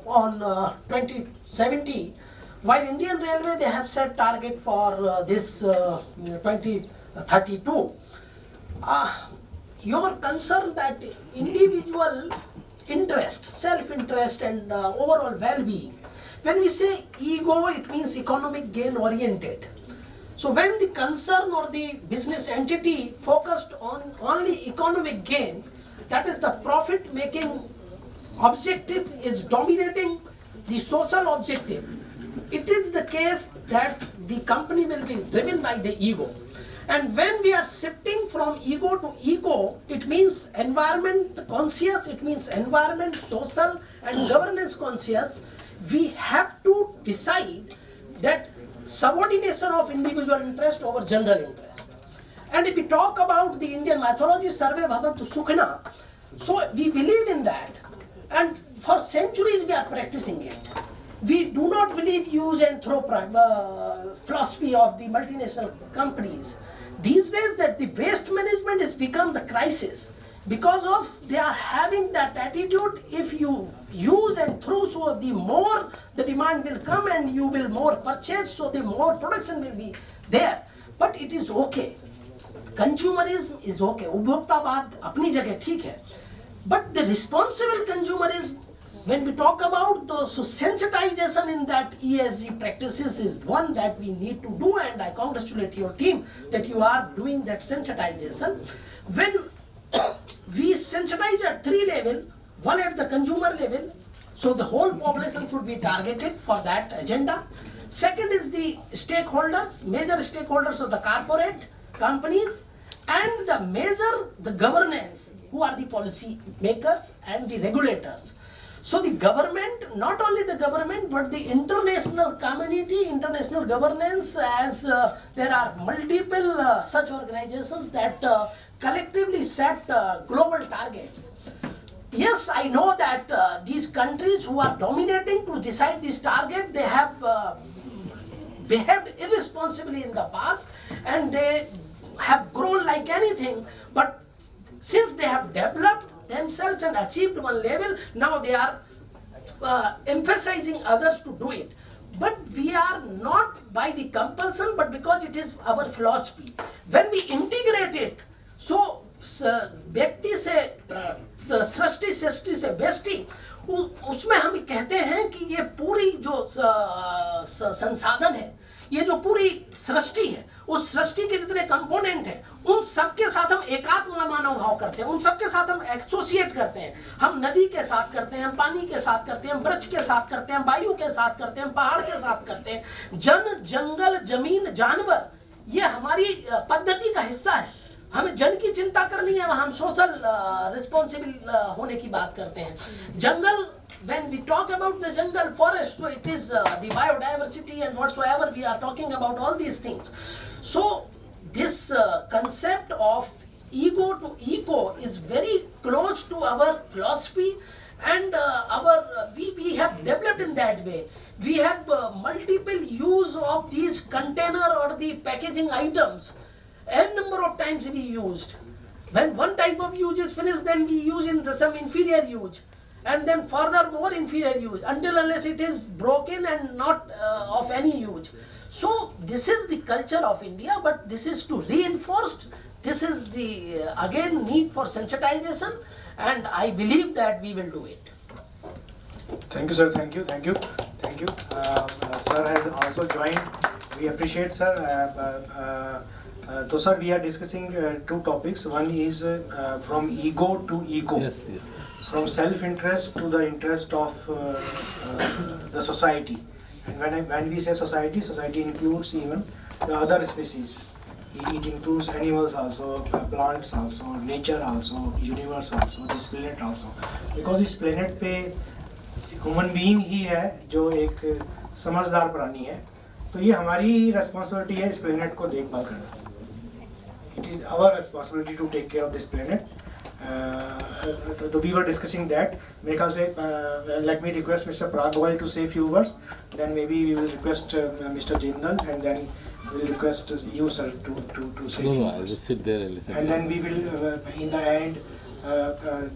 on 2070, while Indian Railway they have set target for this 2032. Your concern that individual interest, self-interest and overall well-being. When we say ego, it means economic gain oriented. So when the concern or the business entity focused on only economic gain, that is the profit making objective is dominating the social objective, it is the case that the company will be driven by the ego. And when we are shifting from ego to eco, it means environment conscious, it means environment, social and governance conscious. We have to decide that subordination of individual interest over general interest. And if we talk about the Indian mythology, Sarve Bhavantu Sukhina, so we believe in that, and for centuries we are practicing it. We do not believe use and throw philosophy of the multinational companies. These days that the waste management has become the crisis because of they are having that attitude, if you use and throw, so the more the demand will come and you will more purchase, so the more production will be there. But it is okay. Consumerism is okay. उपभोक्तावाद अपनी जगह ठीक है. But the responsible consumerism, when we talk about the sensitization in that ESG practices, is one that we need to do, and I congratulate your team that you are doing that sensitization. When we sensitize at 3 levels, one at the consumer level, so the whole population should be targeted for that agenda. Second is the stakeholders, major stakeholders of the corporate companies, and the governance, who are the policy makers and the regulators. So the government, not only the government, but the international community, international governance, as there are multiple such organizations that collectively set global targets. Yes, I know that these countries who are dominating to decide this target, they have behaved irresponsibly in the past, and they have grown like anything, but since they have developed themselves and achieved one level, now they are emphasizing others to do it. But we are not by the compulsion, but because it is our philosophy. When we integrate it, so व्यक्ति से सृष्टि से बेष्टि, उसमें हम कहते हैं कि ये पूरी जो संसाधन है, ये जो पूरी सृष्टि है, उस सृष्टि के जितने कंपोनेंट हैं उन सबके साथ हम एकात्म मानव भाव करते हैं, उन सबके साथ हम एसोसिएट करते हैं। हम नदी के साथ करते हैं, हम पानी के साथ करते हैं, हम वृक्ष के साथ करते हैं, हम वायु के साथ करते हैं, हम पहाड़ के साथ करते हैं। जन, जंगल, जमीन, जानवर, ये हमारी पद्धति का हिस्सा है। हमें जन की चिंता करनी है, हम सोशल रिस्पॉन्सिबल होने की बात करते हैं। जंगल, when we talk about the jungle forest, so it is the biodiversity and whatsoever we are talking about all these things. So this concept of ego to eco is very close to our philosophy, and we have developed in that way. We have multiple use of these container or the packaging items. N number of times we used. When one type of use is finished, then we use in some inferior use, and then further more inferior use, until unless it is broken and not of any use. So this is the culture of India, but this is to reinforce. This is the again need for sensitization, and I believe that we will do it. Thank you, sir. Thank you. Thank you. Thank you. Sir has also joined. We appreciate, sir. So, sir, we are discussing two topics. One is from ego to eco. Yes, yes. From self-interest to the interest of the society. And when we say society, society includes even the other species. It includes animals also, plants also, nature also, universe also, this planet also. Because इस planet पे human being ही है जो एक समझदार प्राणी है, तो ये हमारी responsibility है इस planet को देखभाल करना. It is our responsibility to take care of this planet. So we were discussing that. मेरे ख्याल से let me request Mr. Parag Goyal to say a few words. Then maybe we will request Mr. Jindal, and then we will request you, sir, to say a few words. I'll just sit there and listen. And then we will in the end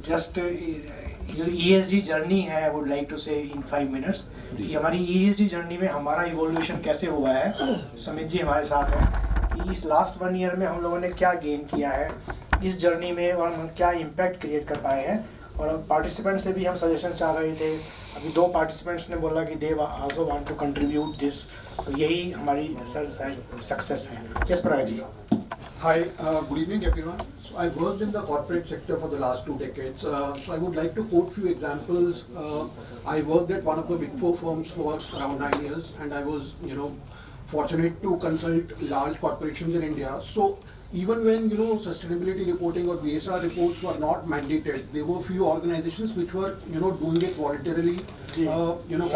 just जो ESG journey है, I would like to say in 5 minutes कि हमारी ESG journey में हमारा evolution कैसे हुआ है. समित जी हमारे साथ हैं. इस लास्ट 1 ईयर में हम लोगों ने क्या गेन किया है इस जर्नी में, और हम क्या इम्पैक्ट क्रिएट कर पाए हैं. और पार्टिसिपेंट से भी हम सजेशन चाह रहे थे. अभी 2 पार्टिसिपेंट्स ने बोला कि they also want to contribute this, तो यही हमारी सर सक्सेस है. Yes Parag ji. Hi, good evening everyone. So I worked in the corporate sector for the last 2 decades. So I would like to quote few examples. I worked at one of the big 4 firms for around 9 years, and I was, fortunate to consult large corporations in India. So even when sustainability reporting or BSR reports were not mandated, there were few organizations which were doing it voluntarily.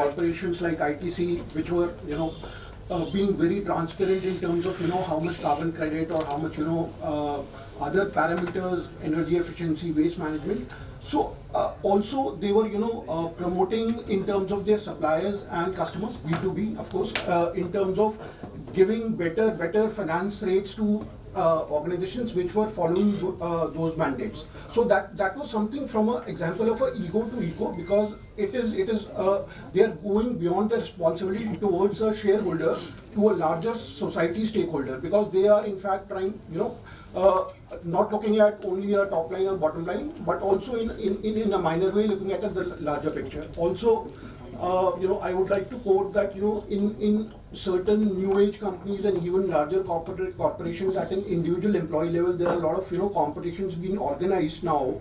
Corporations like ITC, which were being very transparent in terms of how much carbon credit or how much other parameters, energy efficiency, waste management. So also they were promoting in terms of their suppliers and customers, B2B of course, in terms of giving better finance rates to organizations which were following those mandates. So that was something from an example of a ego to eco, because it is they are going beyond the responsibility towards a shareholder to a larger society stakeholder, because they are in fact trying not looking at only a top line or bottom line, but also in a minor way looking at the larger picture. Also, I would like to quote that in certain new age companies and even larger corporations at an individual employee level, there are a lot of competitions being organized now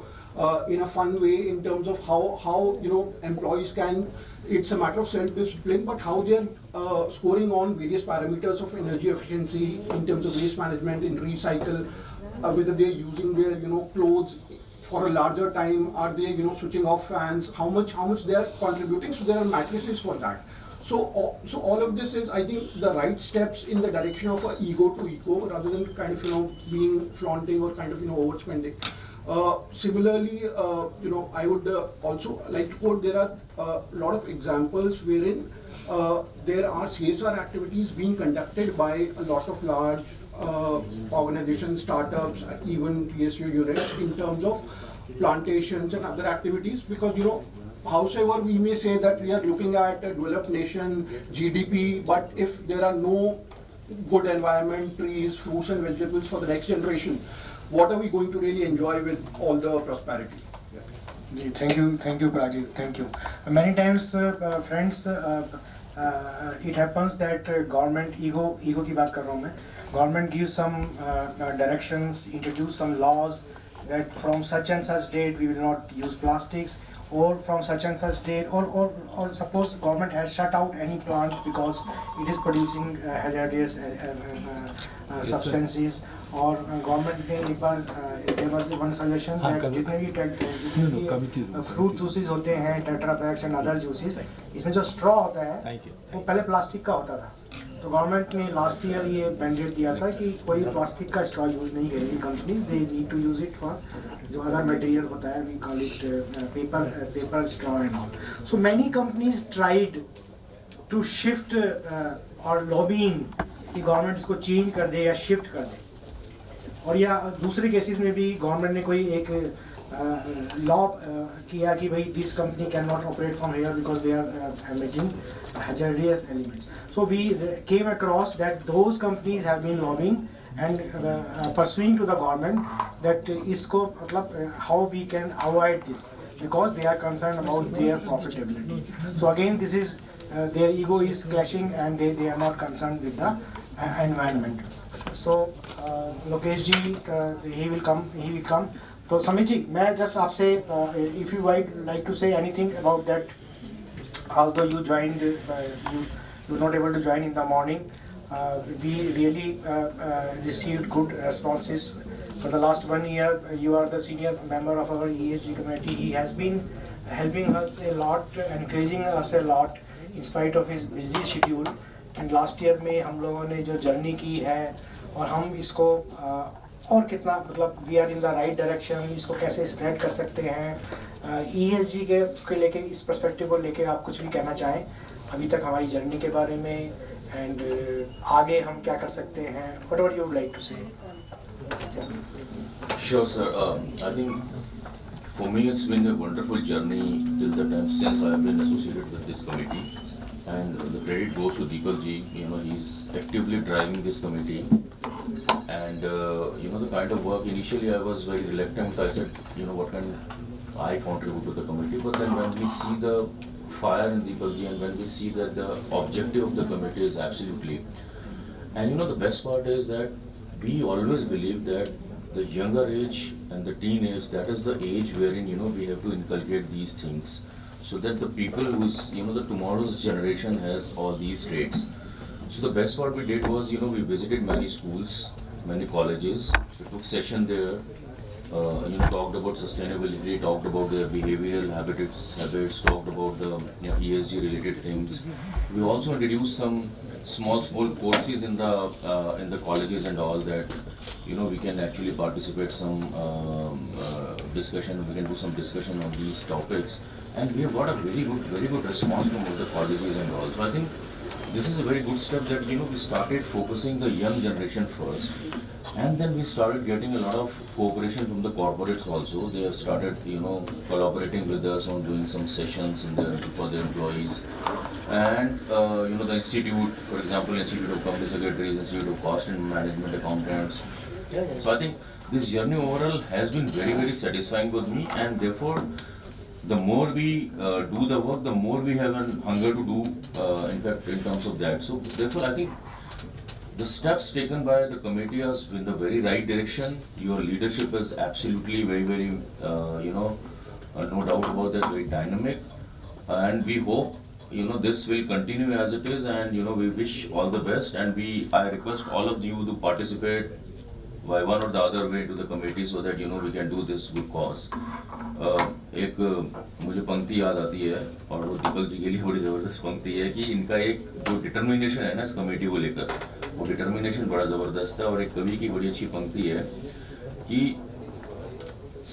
in a fun way in terms of how employees can. It's a matter of self-discipline, but how they are scoring on various parameters of energy efficiency in terms of waste management, in recycle, whether they are using their clothes for a larger time, are they switching off fans, how much they are contributing. So there are matrices for that. So all of this is, I think, the right steps in the direction of a ego to eco, rather than kind of being flaunting or kind of overspending. Similarly, I would also like to quote, there are a lot of examples wherein there are CSR activities being conducted by a lot of large organizations, startups, even PSU units in terms of plantations and other activities, because howsoever we may say that we are looking at a developed nation, GDP, but if there are no good environment, trees, fruits and vegetables for the next generation, what are we going to really enjoy with all the prosperity? Thank you, Parag. Thank you. Many times, friends, it happens that government ego की बात कर रहा हूँ मैं, government gives some directions, introduce some laws that from such and such date we will not use plastics, or from such and such date, or suppose government has shut out any plant because it is producing hazardous substances, or government ने एक बार there was one suggestion that जितने भी fruit juices होते हैं, Tetra Paks and other juices, इसमें जो straw होता है वो पहले प्लास्टिक का होता था, तो गवर्नमेंट ने लास्ट ईयर ये मैंडेट दिया था कि कोई प्लास्टिक का स्ट्रॉ यूज नहीं करेगी companies, they need to use it for जो अदर मटेरियल होता है, we call it paper straw and all. So many companies tried to shift और लॉबिंग कि गवर्नमेंट इसको चेंज कर दे या शिफ्ट कर दे, और या दूसरे केसेस में भी गवर्नमेंट ने कोई एक लॉ किया कि भाई this company can not operate from here because they are emitting hazardous elements. So we came across that those companies have been lobbying and pursuing to the government that isko matlab how we can avoid this, because they are concerned about their profitability. So again this is their ego is clashing and they are not concerned with the environment. So Lokesh ji he will come. तो समीर जी मैं just आपसे if you would like to say anything about that, although you joined you were not able to join in the morning, we really received good responses for the last 1 year. You are the senior member of our ESG committee. He has been helping us a lot, encouraging us a lot in spite of his busy schedule. And last year में हम लोगों ने जो journey की है और हम इसको और कितना मतलब we are in the right direction, इसको कैसे स्प्रेड कर सकते हैं, ESG के लेके इस पर्सपेक्टिव को लेके आप कुछ भी कहना चाहें अभी तक हमारी जर्नी के बारे में, एंड आगे हम क्या कर सकते हैं, whatever you would like to say. Sure, sir. I think for me it's been a wonderful journey till the time since I have been associated with this committee, and the credit goes to Deepak ji. You know, he's actively driving this committee, and you know the kind of work. Initially, I was very reluctant. I said, you know, what can I contribute to the committee? But then when we see the fire in Deepak ji, and when we see that the objective of the committee is absolutely, and you know the best part is that we always believe that the younger age and the teen age, that is the age wherein you know we have to inculcate these things, so that the people who's you know the tomorrow's generation has all these traits. So the best part we did was, you know, we visited many schools, many colleges, we took session there, you know, talked about sustainability, talked about their behavioral habits, talked about the ESG related things. We also introduced some small courses in the colleges and all that, you know, we can actually participate some discussion, we can do some discussion on these topics, and we have got a very good response from all the colleges and all. So I think this is a very good step that, you know, we started focusing the young generation first, and then we started getting a lot of cooperation from the corporates also. They have started, you know, collaborating with us on doing some sessions for their employees, and you know the institute, for example, Institute of Company Secretaries, Institute of Cost and Management Accountants. So I think this journey overall has been very satisfying with me, and therefore the more we do the work, the more we have a hunger to do, in fact, in terms of that. So therefore I think the steps taken by the committee has been the very right direction. Your leadership is absolutely very you know, no doubt about that, very dynamic, and we hope, you know, this will continue as it is, and you know we wish all the best, and I request all of you to participate by one or the other way to the committee, so that you know we can do this good cause. एक मुझे पंक्ति याद आती है, और वो दीपक जी के लिए बड़ी ज़बरदस्त पंक्ति है कि इनका एक जो डिटर्मिनेशन है ना इस कमेटी को लेकर, वो डिटर्मिनेशन बड़ा ज़बरदस्त है. और एक कवि की बड़ी अच्छी पंक्ति है कि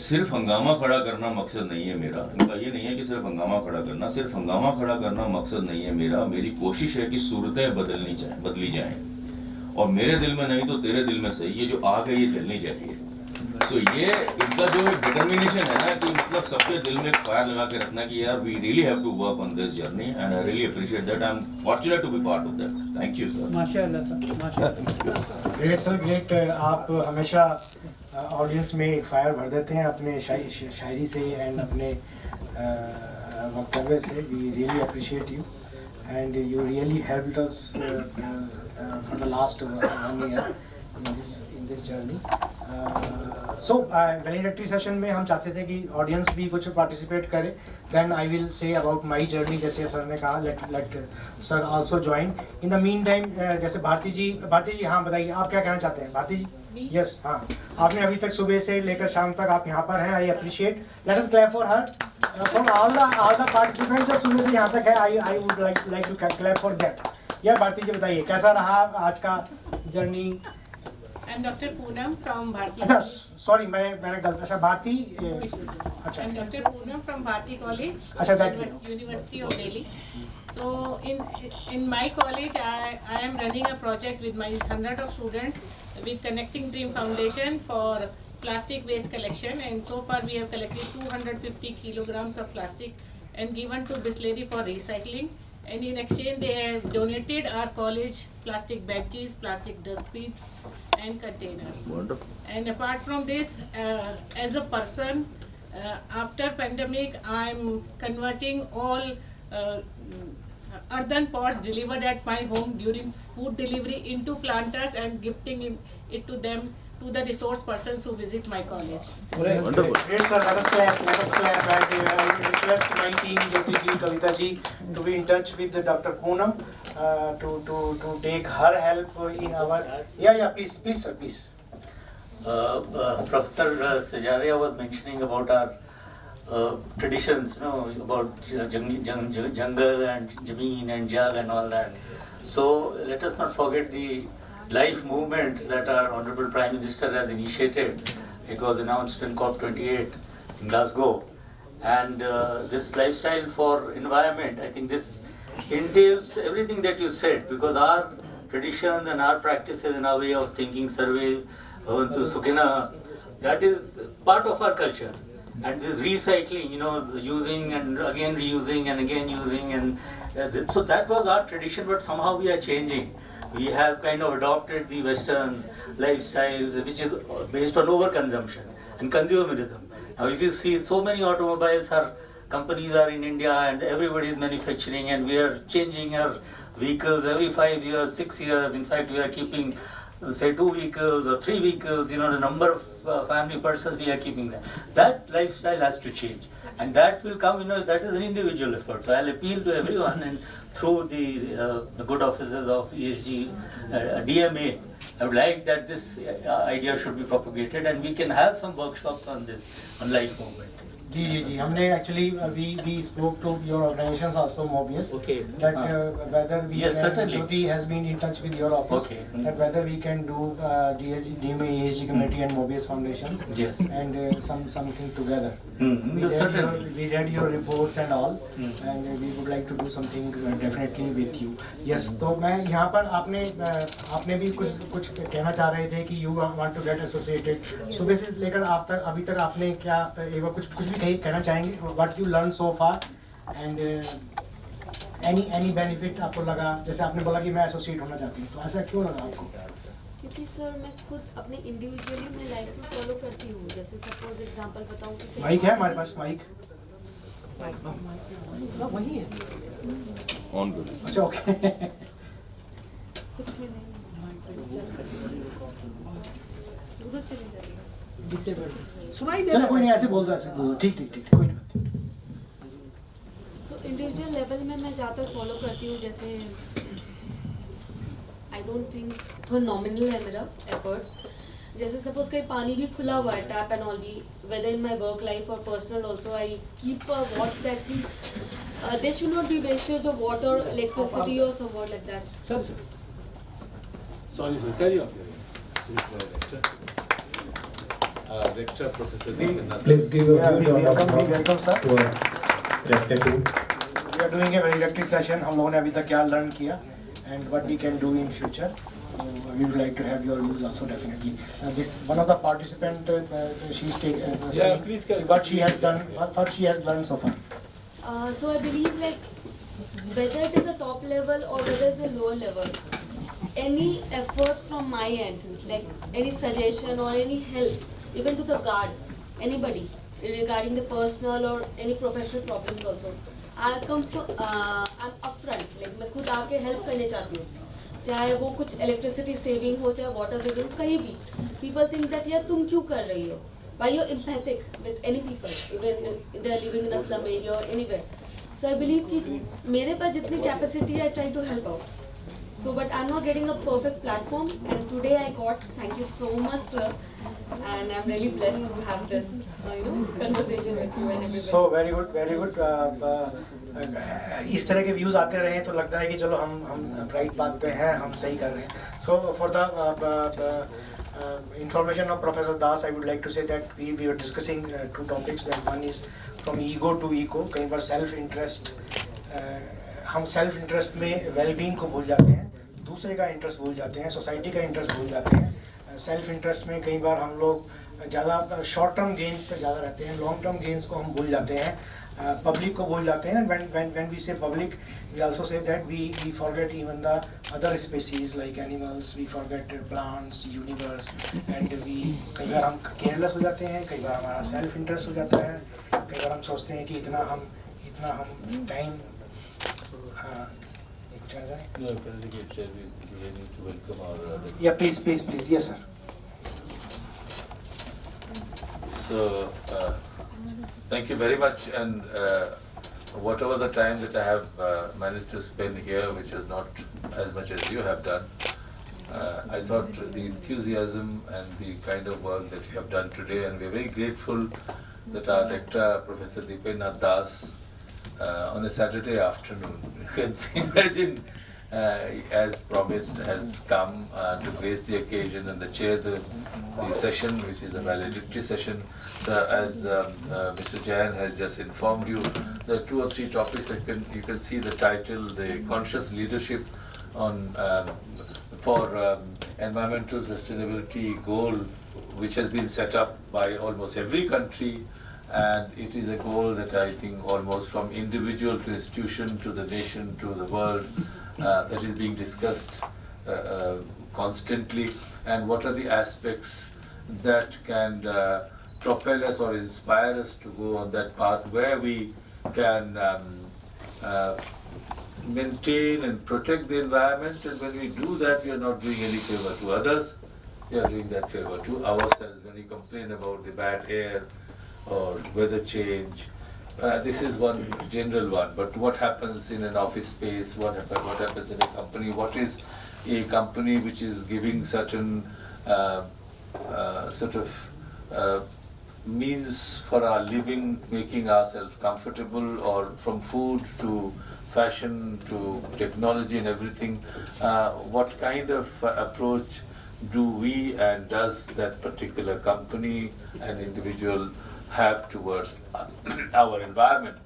सिर्फ हंगामा खड़ा करना मकसद नहीं है मेरा. इनका ये नहीं है कि सिर्फ हंगामा खड़ा करना, सिर्फ हंगामा खड़ा करना मकसद नहीं है मेरा. मेरी कोशिश है कि सूरतें बदली जाएं, और मेरे दिल में नहीं तो तेरे दिल में सही, ये जो आग है ये जलनी चाहिए. सो ये इनका जो डिटर्मिनेशन है ना कि मतलब सबके दिल में फायर लगा के रखना कि यार we really have to work on this journey, and I really appreciate that. I am fortunate to be part of that. Thank you sir. माशाल्लाह सर, माशाल्लाह. Great sir, great. आप हमेशा ऑडियंस में एक फायर भर देते हैं अपने शायरी से एंड अपने वक्तव्य से. We really appreciate you, and you really helped us for the last 1 year, in this journey. So valedictory session में हम चाहते थे कि audience भी कुछ participate करे. Then I will say about my journey, जैसे सर ने कहा, let sir also join. In the meantime, जैसे भारती जी हाँ बताइए आप क्या कहना चाहते हैं भारती जी? Yes हाँ, आपने अभी तक सुबह से लेकर शाम तक आप यहाँ पर हैं. I appreciate. Let us clap for her. From all the participants जो सुबह से यहाँ तक है, I would like to clap for that. यार भारती जी बताइए कैसा रहा आज का journey? I'm Dr. Poonam from Bharti. अच्छा सॉरी मैंने गलत. अच्छा भारती अच्छा. I'm Dr. Poonam from Bharti College, University of Delhi. So in my college I am running a project with my 100 of students with Connecting Dream Foundation for plastic waste collection, and so far we have collected 250 kilograms of plastic and given to Bisleri for recycling. And in exchange they have donated our college plastic badges, plastic dustbins and containers. Wonderful. And apart from this, as a person, after pandemic I am converting all earthen pots delivered at my home during food delivery into planters and gifting it to them, to the resource persons who visit my college. Wonderful. Great sir, let us clap. And I will request my team, Jyoti ji, Kavita ji, to be in touch with the Dr. Poonam to take her help in our. Yeah, please sir, please. Professor Sajaria was mentioning about our traditions, about jungle and Jameen and Jal and all that. So let us not forget the life movement that our Honorable Prime Minister has initiated. It was announced in COP28 in Glasgow. And this lifestyle for environment, I think this entails everything that you said, because our traditions and our practices and our way of thinking, Sarve Bhavantu Sukhina, that is part of our culture. And this recycling, using and again reusing and again using, and so that was our tradition, but somehow we are changing. We have kind of adopted the Western lifestyles, which is based on overconsumption and consumerism. Now, if you see, so many automobiles companies are in India, and everybody is manufacturing, and we are changing our vehicles every 5 years, 6 years. In fact, we are keeping, say, 2 vehicles or 3 vehicles. The number of family persons we are keeping that. That lifestyle has to change, and that will come. That is an individual effort. So I'll appeal to everyone, and through the good officers of ESG, DMA, I would like that this idea should be propagated, and we can have some workshops on this, on life movement. जी हमने actually we spoke to your organizations also, Mobius, that whether we Jyoti has been in touch with your office, that whether we can do DMA ESG committee and Mobius Foundation, and something together. We read your reports and all, and we would like to do something definitely with you. Yes, तो मैं यहाँ पर आपने भी कुछ कहना चाह रहे थे कि you want to get associated. सुबह से लेकर आप तक अभी तक आपने क्या एक बार कुछ भी कहना चाहेंगे? What you learned so far, and any benefit आपको लगा? जैसे आपने बोला कि मैं एसोसिएट होना चाहती हूँ, तो ऐसा क्यों लगा आपको? क्योंकि सर मैं खुद अपने इंडिविजुअली मैं लाइफ में फॉलो करती हूँ. जैसे सपोज एग्जांपल बताऊँ कि माइक है हमारे पास, माइक वही है ऑन कर. अच्छा ओके. कुछ भी नहीं उधर चले जाइए. सुनाई दे रहा है. कोई नहीं, ऐसे बोल दो, ठीक कोई नहीं. सो इंडिविजुअल लेवल में मैं ज़्यादातर फॉलो करती हूँ. जैसे आई डोंट थिंक थोड़ा नॉमिनल है मेरा एफर्ट्स. जैसे सपोज कहीं पानी भी खुला हुआ है, टैप एंड ऑल भी, whether in my work life और personal also, I keep watch that कि there should not be wastage of water, electricity or somewhat like that. Sir. Sorry, carry on. Rector Professor. Please give a welcome sir. to our rector team. We are doing a valedictory session. हम लोगों ने अभी तक क्या learn किया and what we can do in future. So we would like to have your views also definitely. This one of the participant, she's saying please what she has done, what she has learned so far. So I believe like whether it is a top level or whether it's a lower level, any efforts from my end, like any suggestion or any help, even to the guard, anybody regarding the personal or any professional problems also, I come to I'm upfront, like मैं खुद आके help करने चाहती हूँ. चाहे वो कुछ electricity saving हो, चाहे वाटर सेविंग, कहीं भी पीपल थिंक दैट यार तुम क्यों कर रही हो, why you're empathic with any people, even they are living in a slum area or anywhere. So I believe कि मेरे पास जितनी capacity I try to help out. So but I'm not getting a perfect platform, and today I got, thank you so much sir, and I'm really blessed to have this conversation with you and everybody. So very good, very good. इस तरह के views आते रहे तो लगता है कि चलो हम राइट बात पे हैं, हम सही कर रहे हैं. So for the information of Professor Das, I would like to say that we were discussing two topics. That one is from ego to eco. कई बार सेल्फ इंटरेस्ट, हम सेल्फ इंटरेस्ट में वेलबींग को भूल जाते हैं, दूसरे का इंटरेस्ट भूल जाते हैं, सोसाइटी का इंटरेस्ट भूल जाते हैं. सेल्फ इंटरेस्ट में कई बार हम लोग ज़्यादा शॉर्ट टर्म गेन्स पे ज़्यादा रहते हैं, लॉन्ग टर्म गेन्स को हम भूल जाते हैं, पब्लिक को भूल जाते हैं. when we say public, we also say that we forget even the other species like animals, we forget plants, universe, and we कई बार हम केयरलेस हो जाते हैं, कई बार हमारा सेल्फ इंटरेस्ट हो जाता है, कई बार हम सोचते हैं कि इतना हम टाइम या please yes sir. So thank you very much, and whatever the time that I have managed to spend here, which is not as much as you have done, I thought the enthusiasm and the kind of work that you have done today, and we are very grateful that our lecturer, Professor Deependranath Das, on a Saturday afternoon, you can imagine, as promised, has come to grace the occasion and chair the session, which is a valedictory session. So as Mr. Jain has just informed you, there are 2 or 3 topics that you can see the title, the conscious leadership on for environmental sustainability goal, which has been set up by almost every country, and it is a goal that I think almost from individual to institution to the nation to the world, that is being discussed constantly, and what are the aspects that can propel us or inspire us to go on that path where we can maintain and protect the environment. And when we do that, we are not doing any favor to others, we are doing that favor to ourselves. When we complain about the bad air or weather change, this is one general one, but what happens in an office space, what happens in a company, what is a company which is giving certain sort of means for our living, making ourselves comfortable, or from food to fashion to technology and everything, what kind of approach do we and does that particular company and individual have towards our environment?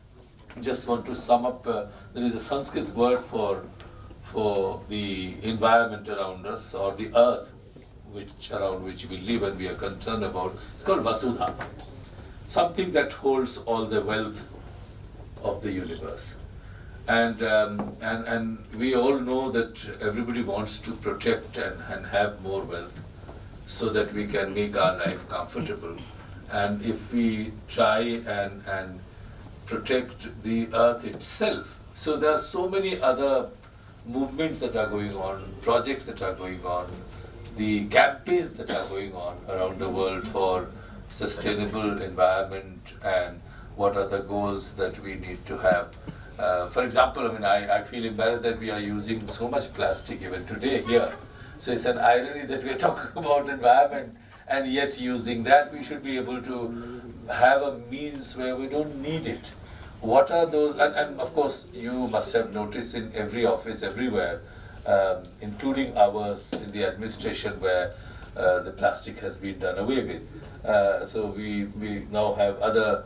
Just want to sum up, there is a Sanskrit word for the environment around us, or the earth around which we live and we are concerned about. It's called Vasudha, something that holds all the wealth of the universe. And we all know that everybody wants to protect and have more wealth so that we can make our life comfortable. And if we try and protect the earth itself, so there are so many other movements that are going on, projects that are going on, the campaigns that are going on around the world for sustainable environment, and what are the goals that we need to have. For example, I mean, I feel embarrassed that we are using so much plastic even today here. So it's an irony that we are talking about environment and yet using that. We should be able to have a means where we don't need it. What are those, and of course you must have noticed in every office everywhere, including ours in the administration, where the plastic has been done away with. So we now have other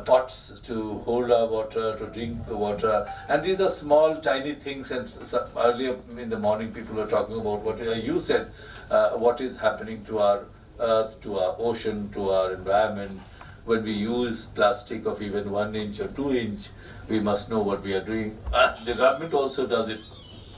pots to hold our water, to drink water, and these are small tiny things. And earlier in the morning people were talking about what you said, what is happening to our earth, to our ocean, to our environment. When we use plastic of even 1 inch or 2 inch, we must know what we are doing. The government also does it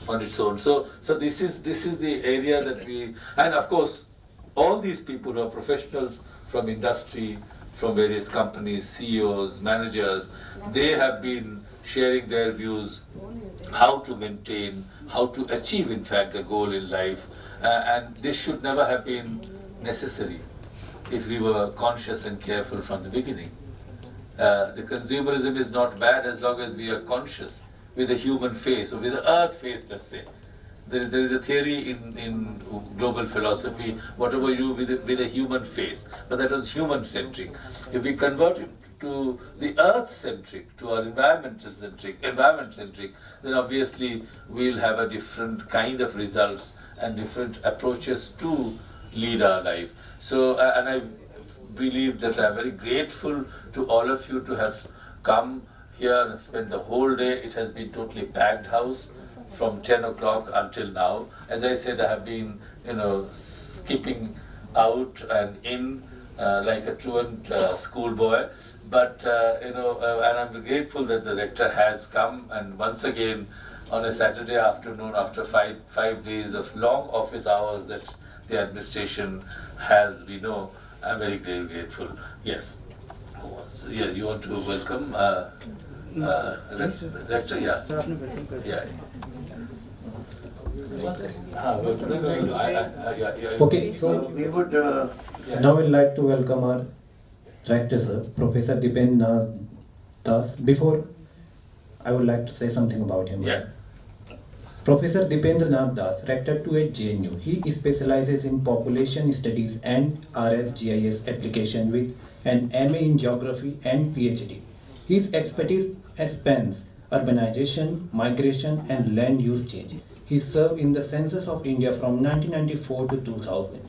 on its own. So this is the area that we, and of course all these people who are professionals from industry, from various companies, CEOs, managers, they have been sharing their views, how to maintain, how to achieve in fact the goal in life, and this should never have been necessary if we were conscious and careful from the beginning. The consumerism is not bad as long as we are conscious with the human face, or with the earth face, let's say. There is a theory in global philosophy, whatever you with a human face, but that was human-centric. If we convert it to the earth-centric, to our environment-centric, then obviously we'll have a different kind of results and different approaches to lead our life. So, and I believe that I'm very grateful to all of you to have come here and spend the whole day. It has been totally packed house from 10 o'clock until now. As I said, I have been, skipping out and in like a truant schoolboy. But, and I'm grateful that the rector has come, and once again on a Saturday afternoon after five days of long office hours that the administration has, we know, I'm very grateful. Yes. So, yeah, you want to welcome rector? Yeah. Okay, so we would. Now we'd like to welcome our rector, sir, Professor Dipendra Das. Before, I would like to say something about him. Yeah. Professor Dipendra Nath Das, Rector 2 at JNU. He specializes in population studies and RSGIS application with an MA in geography and PhD. His expertise spans urbanization, migration, and land use change. He served in the Census of India from 1994 to 2000.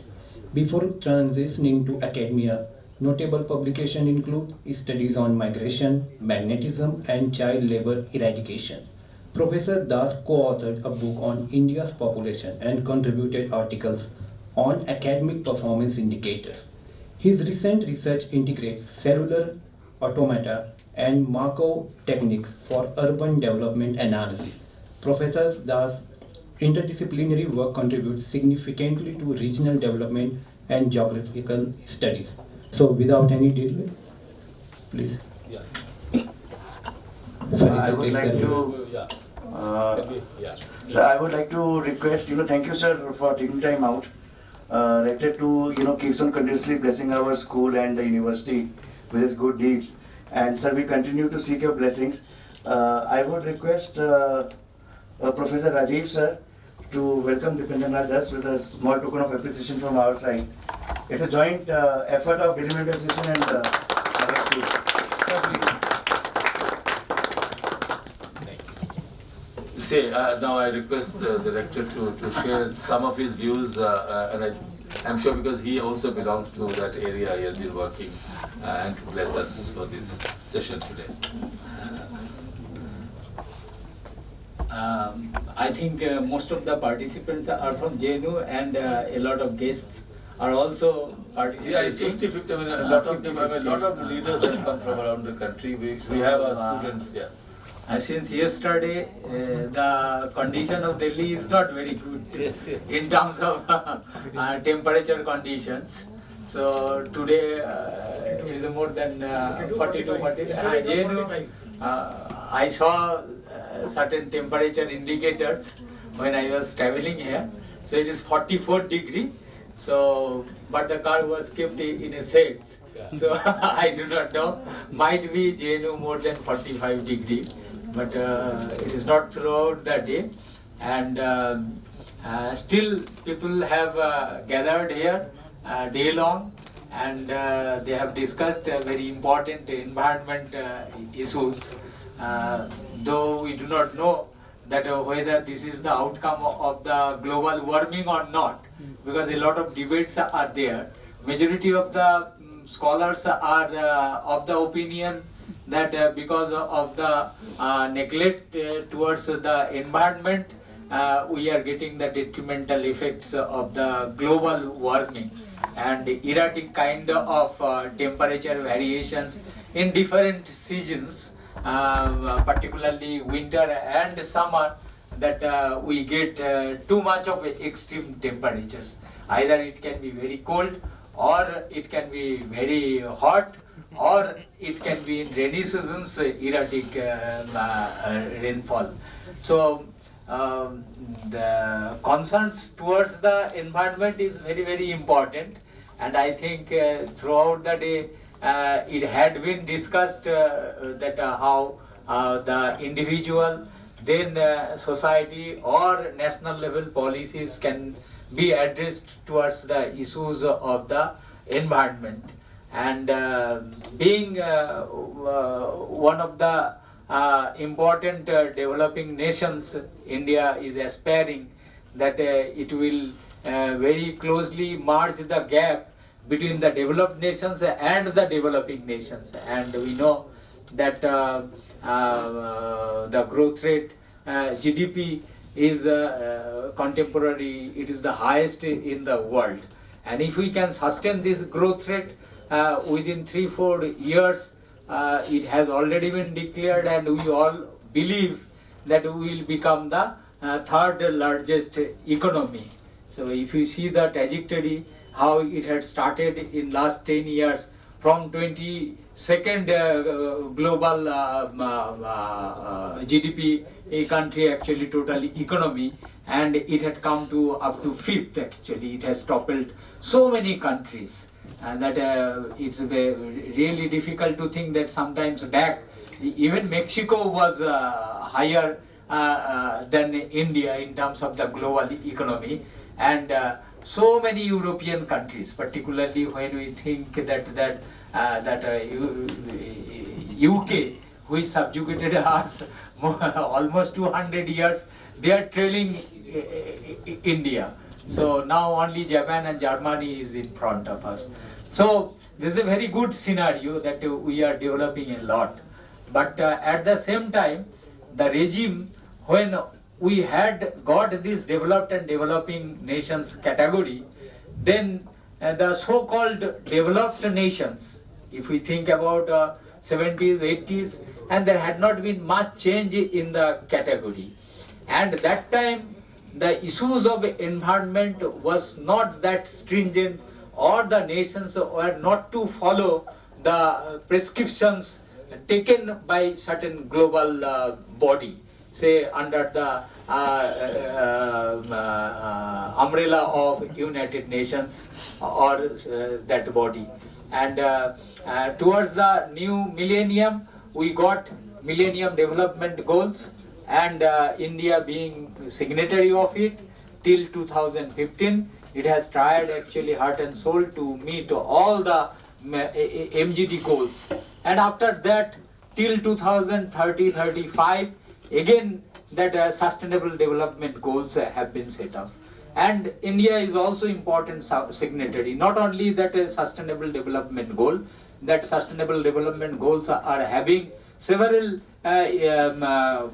Before transitioning to academia, notable publications include studies on migration, magnetism, and child labor eradication. Professor Das co-authored a book on India's population and contributed articles on academic performance indicators. His recent research integrates cellular automata and Markov techniques for urban development analysis. Professor Das' interdisciplinary work contributes significantly to regional development and geographical studies. So, without any delay, please. I would like to. Sir, I would like to request, thank you, sir, for taking time out. Rector to, keeps on continuously blessing our school and the university with his good deeds. And sir, we continue to seek your blessings. I would request Professor Rajiv, sir, to welcome Dipendra Nath Das with a small token of appreciation from our side. It's a joint effort of Delhi Medical Association and our school. Sir, please. Now I request the rector to share some of his views, and I'm sure because he also belongs to that area, he has been working, and to bless us for this session today. I think most of the participants are from JNU, and a lot of guests are also participating. Yeah, it's 50-50. I mean, a lot of leaders have come from around the country. We have our students, yes. Since yesterday, the condition of Delhi is not very good in terms of temperature conditions. So today it is more than 42, 40. I saw certain temperature indicators when I was traveling here. So it is 44 degree. So, but the car was kept in a shades. So I do not know. Might be JNU more than 45 degree. But it is not throughout the day, and still people have gathered here day long, and they have discussed very important environment issues. Though we do not know that whether this is the outcome of the global warming or not, because a lot of debates are there. Majority of the scholars are of the opinion that because of the neglect towards the environment, we are getting the detrimental effects of the global warming and erratic kind of temperature variations in different seasons, particularly winter and summer, that we get too much of extreme temperatures. Either it can be very cold or it can be very hot, or it can be in rainy seasons erratic rainfall. So the concerns towards the environment is very important, and I think throughout the day it had been discussed that how the individual, then society or national level policies can be addressed towards the issues of the environment. And being one of the important developing nations, India is aspiring that it will very closely merge the gap between the developed nations and the developing nations. And we know that the growth rate, GDP is contemporary, it is the highest in the world. And if we can sustain this growth rate within 3-4 years, it has already been declared, and we all believe that we will become the third largest economy. So if you see the trajectory, how it had started in last 10 years, from 22nd global GDP country, actually total economy, and it had come to up to 5th actually. It has toppled so many countries, and that it's really difficult to think that sometimes back even Mexico was higher than India in terms of the global economy, and so many European countries, particularly when we think that UK, which subjugated us almost 200 years, they are trailing India. So now only Japan and Germany is in front of us. So this is a very good scenario that we are developing a lot. But at the same time, the regime, when we had got this developed and developing nations category, then the so-called developed nations, if we think about 70s, 80s, and there had not been much change in the category. And that time, the issues of environment was not that stringent, or the nations were not to follow the prescriptions taken by certain global body, say under the umbrella of United Nations or that body. And towards the new millennium, we got Millennium Development Goals, and India being signatory of it till 2015, it has tried actually heart and soul to meet all the MGD goals. And after that, till 2030-35, again that sustainable development goals have been set up. And India is also important signatory. Not only that sustainable development goal, that sustainable development goals are having several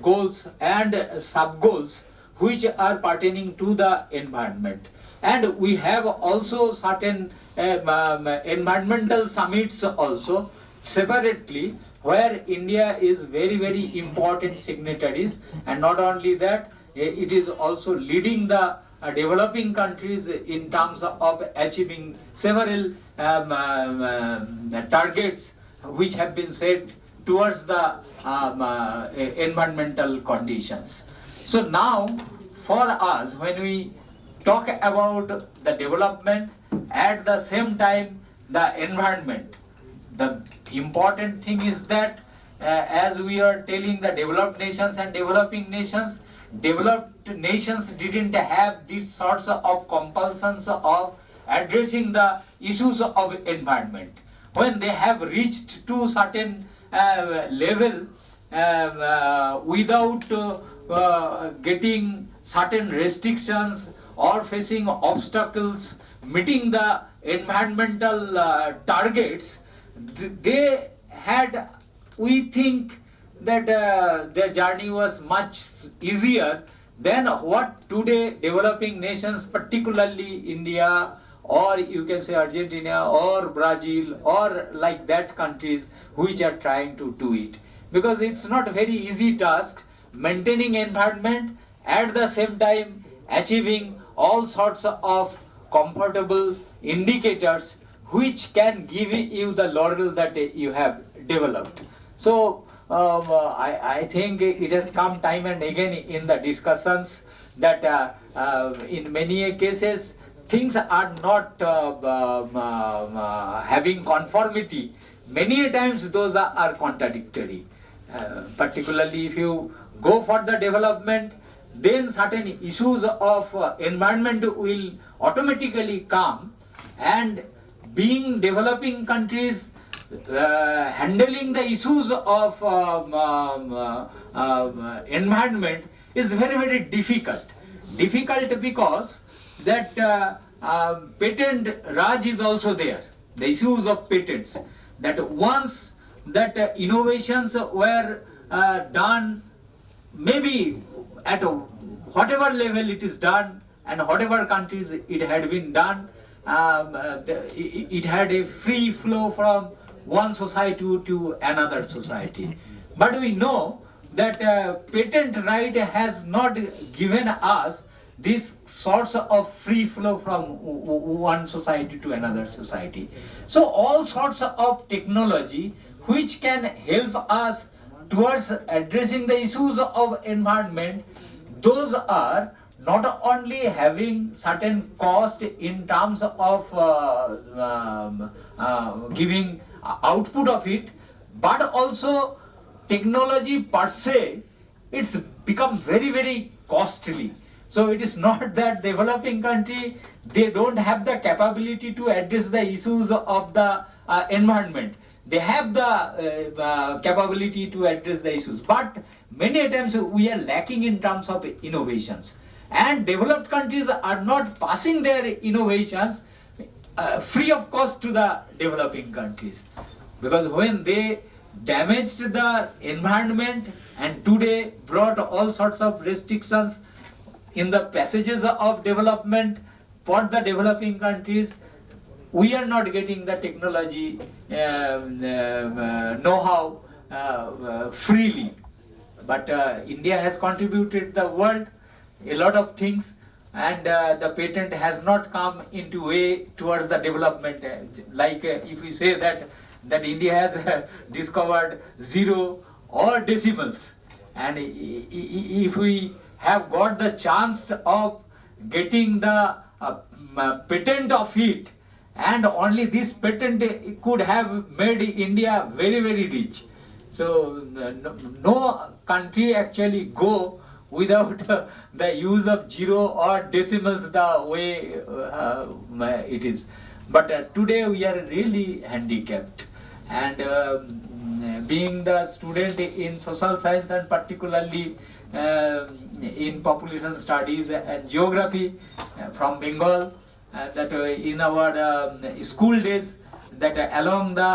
goals and sub-goals which are pertaining to the environment. And we have also certain environmental summits also separately, where India is very important signatories. And not only that, it is also leading the developing countries in terms of achieving several targets which have been set towards the environmental conditions. So now, for us, when we talk about the development, at the same time the environment, the important thing is that as we are telling the developed nations and developing nations, developed nations didn't have these sorts of compulsions of addressing the issues of environment. When they have reached to certain level without getting certain restrictions or facing obstacles, meeting the environmental targets, they had, we think that their journey was much easier than what today developing nations, particularly India, or you can say Argentina or Brazil or like that countries which are trying to do it. Because it's not a very easy task maintaining environment, at the same time achieving all sorts of comfortable indicators which can give you the laurel that you have developed. So I think it has come time and again in the discussions that in many cases things are not having conformity. Many times those are contradictory. Particularly if you go for the development, then certain issues of environment will automatically come, and being developing countries handling the issues of environment is very, very difficult. Difficult because that patent Raj is also there. The issues of patents, that once that innovations were done, maybe at whatever level it is done and whatever countries it had been done, it had a free flow from one society to another society. But we know that patent right has not given us this sorts of free flow from one society to another society. So all sorts of technology which can help us towards addressing the issues of environment, those are not only having certain cost in terms of giving output of it, but also technology per se, it's become very, very costly. So it is not that developing country, they don't have the capability to address the issues of the environment. They have the capability to address the issues, but many times we are lacking in terms of innovations. And developed countries are not passing their innovations free of cost to the developing countries. Because when they damaged the environment and today brought all sorts of restrictions in the passages of development for the developing countries, we are not getting the technology know-how freely. But India has contributed the world a lot of things, and the patent has not come into way towards the development. Like if we say that India has discovered zero or decimals, and if we have got the chance of getting the patent of it, and only this patent could have made India very, very rich. So no country actually go without the use of zero or decimals the way it is. But today we are really handicapped, and being the student in social science and particularly in population studies and geography from Bengal, that in our school days, that along the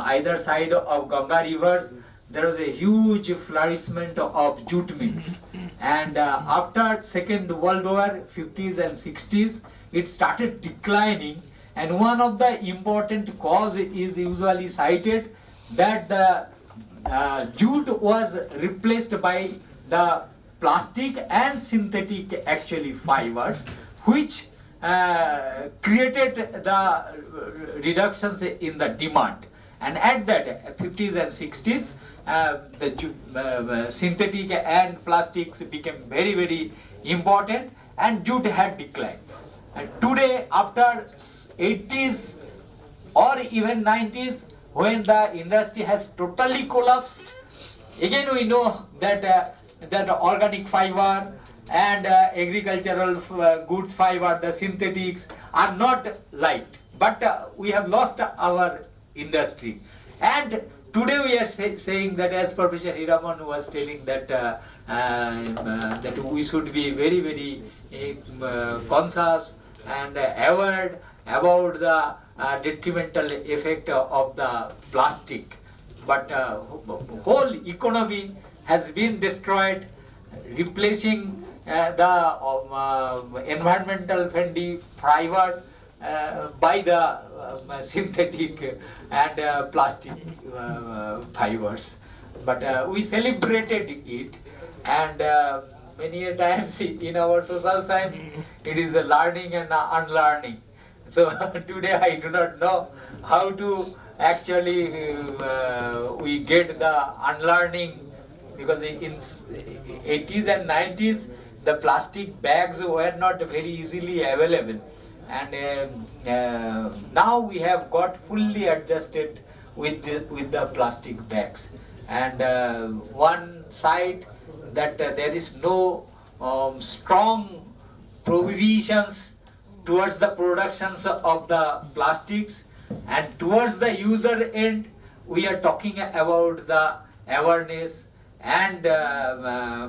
either side of Ganga rivers there was a huge flourishment of jute mills, and after Second World War, 50s and 60s, it started declining, and one of the important cause is usually cited that the jute was replaced by the plastic and synthetic actually fibers, which created the reductions in the demand. And at that 50s and 60s, the synthetic and plastics became very, very important, and jute had declined. And today, after 80s or even 90s, when the industry has totally collapsed, again we know that that organic fiber and agricultural goods fiber, the synthetics, are not liked. But we have lost our industry. And today we are saying that, as Professor Hiraman was telling, that that we should be very, very conscious and aware about the detrimental effect of the plastic. But whole economy has been destroyed, replacing the environmental friendly fiber by the synthetic and plastic fibers. But we celebrated it, and many a times in our social science it is a learning and unlearning. So today I do not know how to actually we get the unlearning, because in 80s and 90s the plastic bags were not very easily available, and now we have got fully adjusted with the plastic bags. And one side that there is no strong prohibitions towards the productions of the plastics, and towards the user end we are talking about the awareness and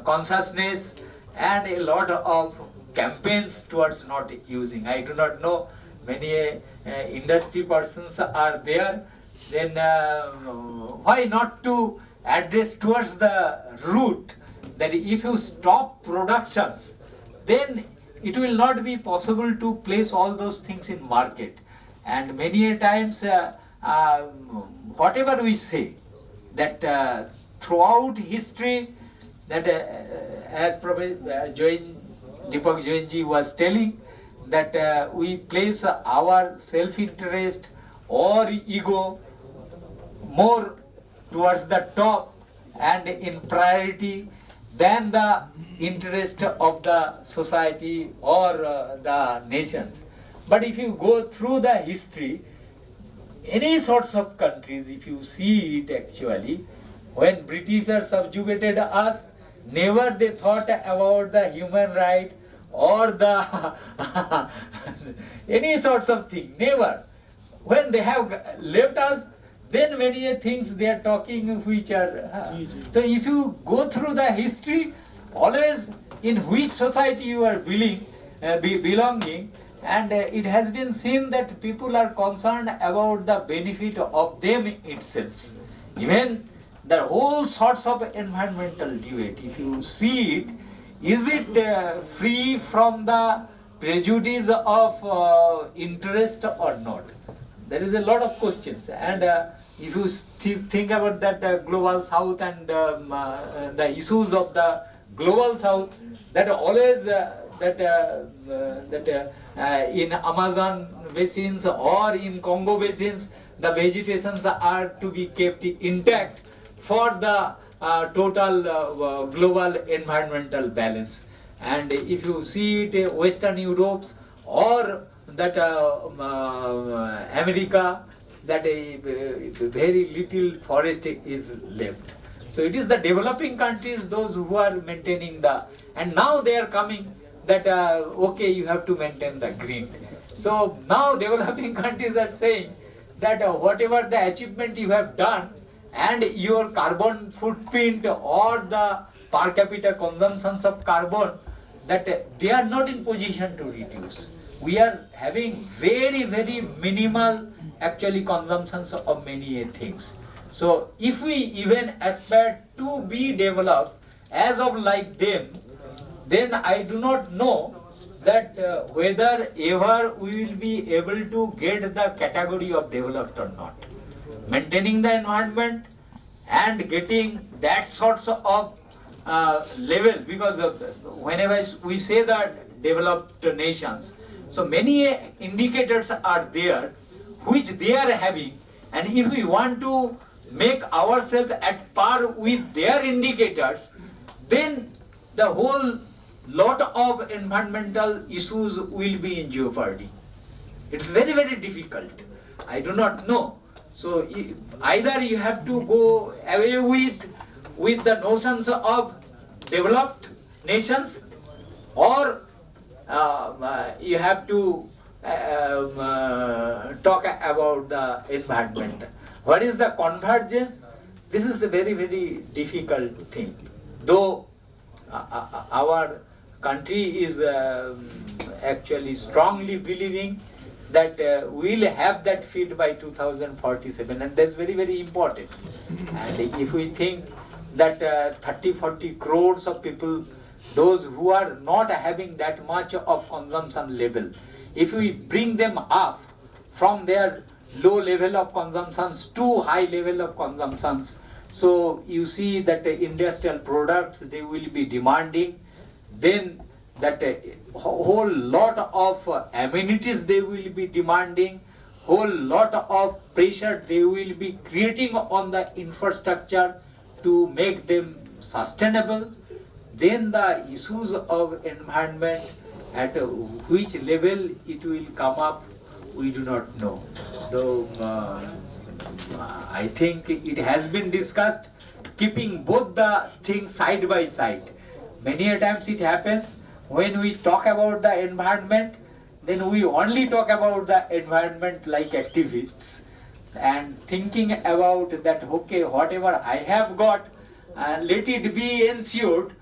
consciousness and a lot of campaigns towards not using. I do not know, many industry persons are there, then why not to address towards the root, that if you stop productions, then it will not be possible to place all those things in market. And many a times whatever we say, that throughout history, that as Professor Deepak Jainji was telling, that we place our self-interest or ego more towards the top and in priority than the interest of the society or the nations. But if you go through the history, any sorts of countries, if you see it actually, when Britishers subjugated us, never they thought about the human right or the any sorts of thing, never. When they have left us, then many things they are talking which are... So if you go through the history, always in which society you are belonging, and it has been seen that people are concerned about the benefit of them itself. Even the whole sorts of environmental debate, if you see it, is it free from the prejudice of interest or not? There is a lot of questions, and if you think about that global south and the issues of the global south, that always in Amazon basins or in Congo basins, the vegetations are to be kept intact for the total global environmental balance. And if you see it, Western Europe's or that America, that very little forest is left. So it is the developing countries, those who are maintaining the, and now they are coming that okay, you have to maintain the green. So now developing countries are saying that whatever the achievement you have done and your carbon footprint or the per capita consumptions of carbon, that they are not in position to reduce. We are having very, very minimal actually consumptions of many things. So if we even aspire to be developed as of like them, then I do not know that whether ever we will be able to get the category of developed or not. Maintaining the environment and getting that sorts of level, because whenever we say that developed nations, so many indicators are there which they are having, and if we want to make ourselves at par with their indicators, then the whole lot of environmental issues will be in jeopardy. It's very, very difficult. I do not know. So either you have to go away with the notions of developed nations, or you have to talk about the environment. What is the convergence? This is a very, very difficult thing. Though our country is actually strongly believing that we will have that fit by 2047, and that's very, very important. And if we think that 30-40 crores of people, those who are not having that much of consumption level, if we bring them up from their low level of consumptions to high level of consumptions, so you see that the industrial products they will be demanding, then that a whole lot of amenities they will be demanding, whole lot of pressure they will be creating on the infrastructure to make them sustainable. Then the issues of environment, at which level it will come up, we do not know. Though I think it has been discussed, keeping both the things side by side. Many a times it happens when we talk about the environment, then we only talk about the environment like activists, and thinking about that, okay, whatever I have got, let it be ensured.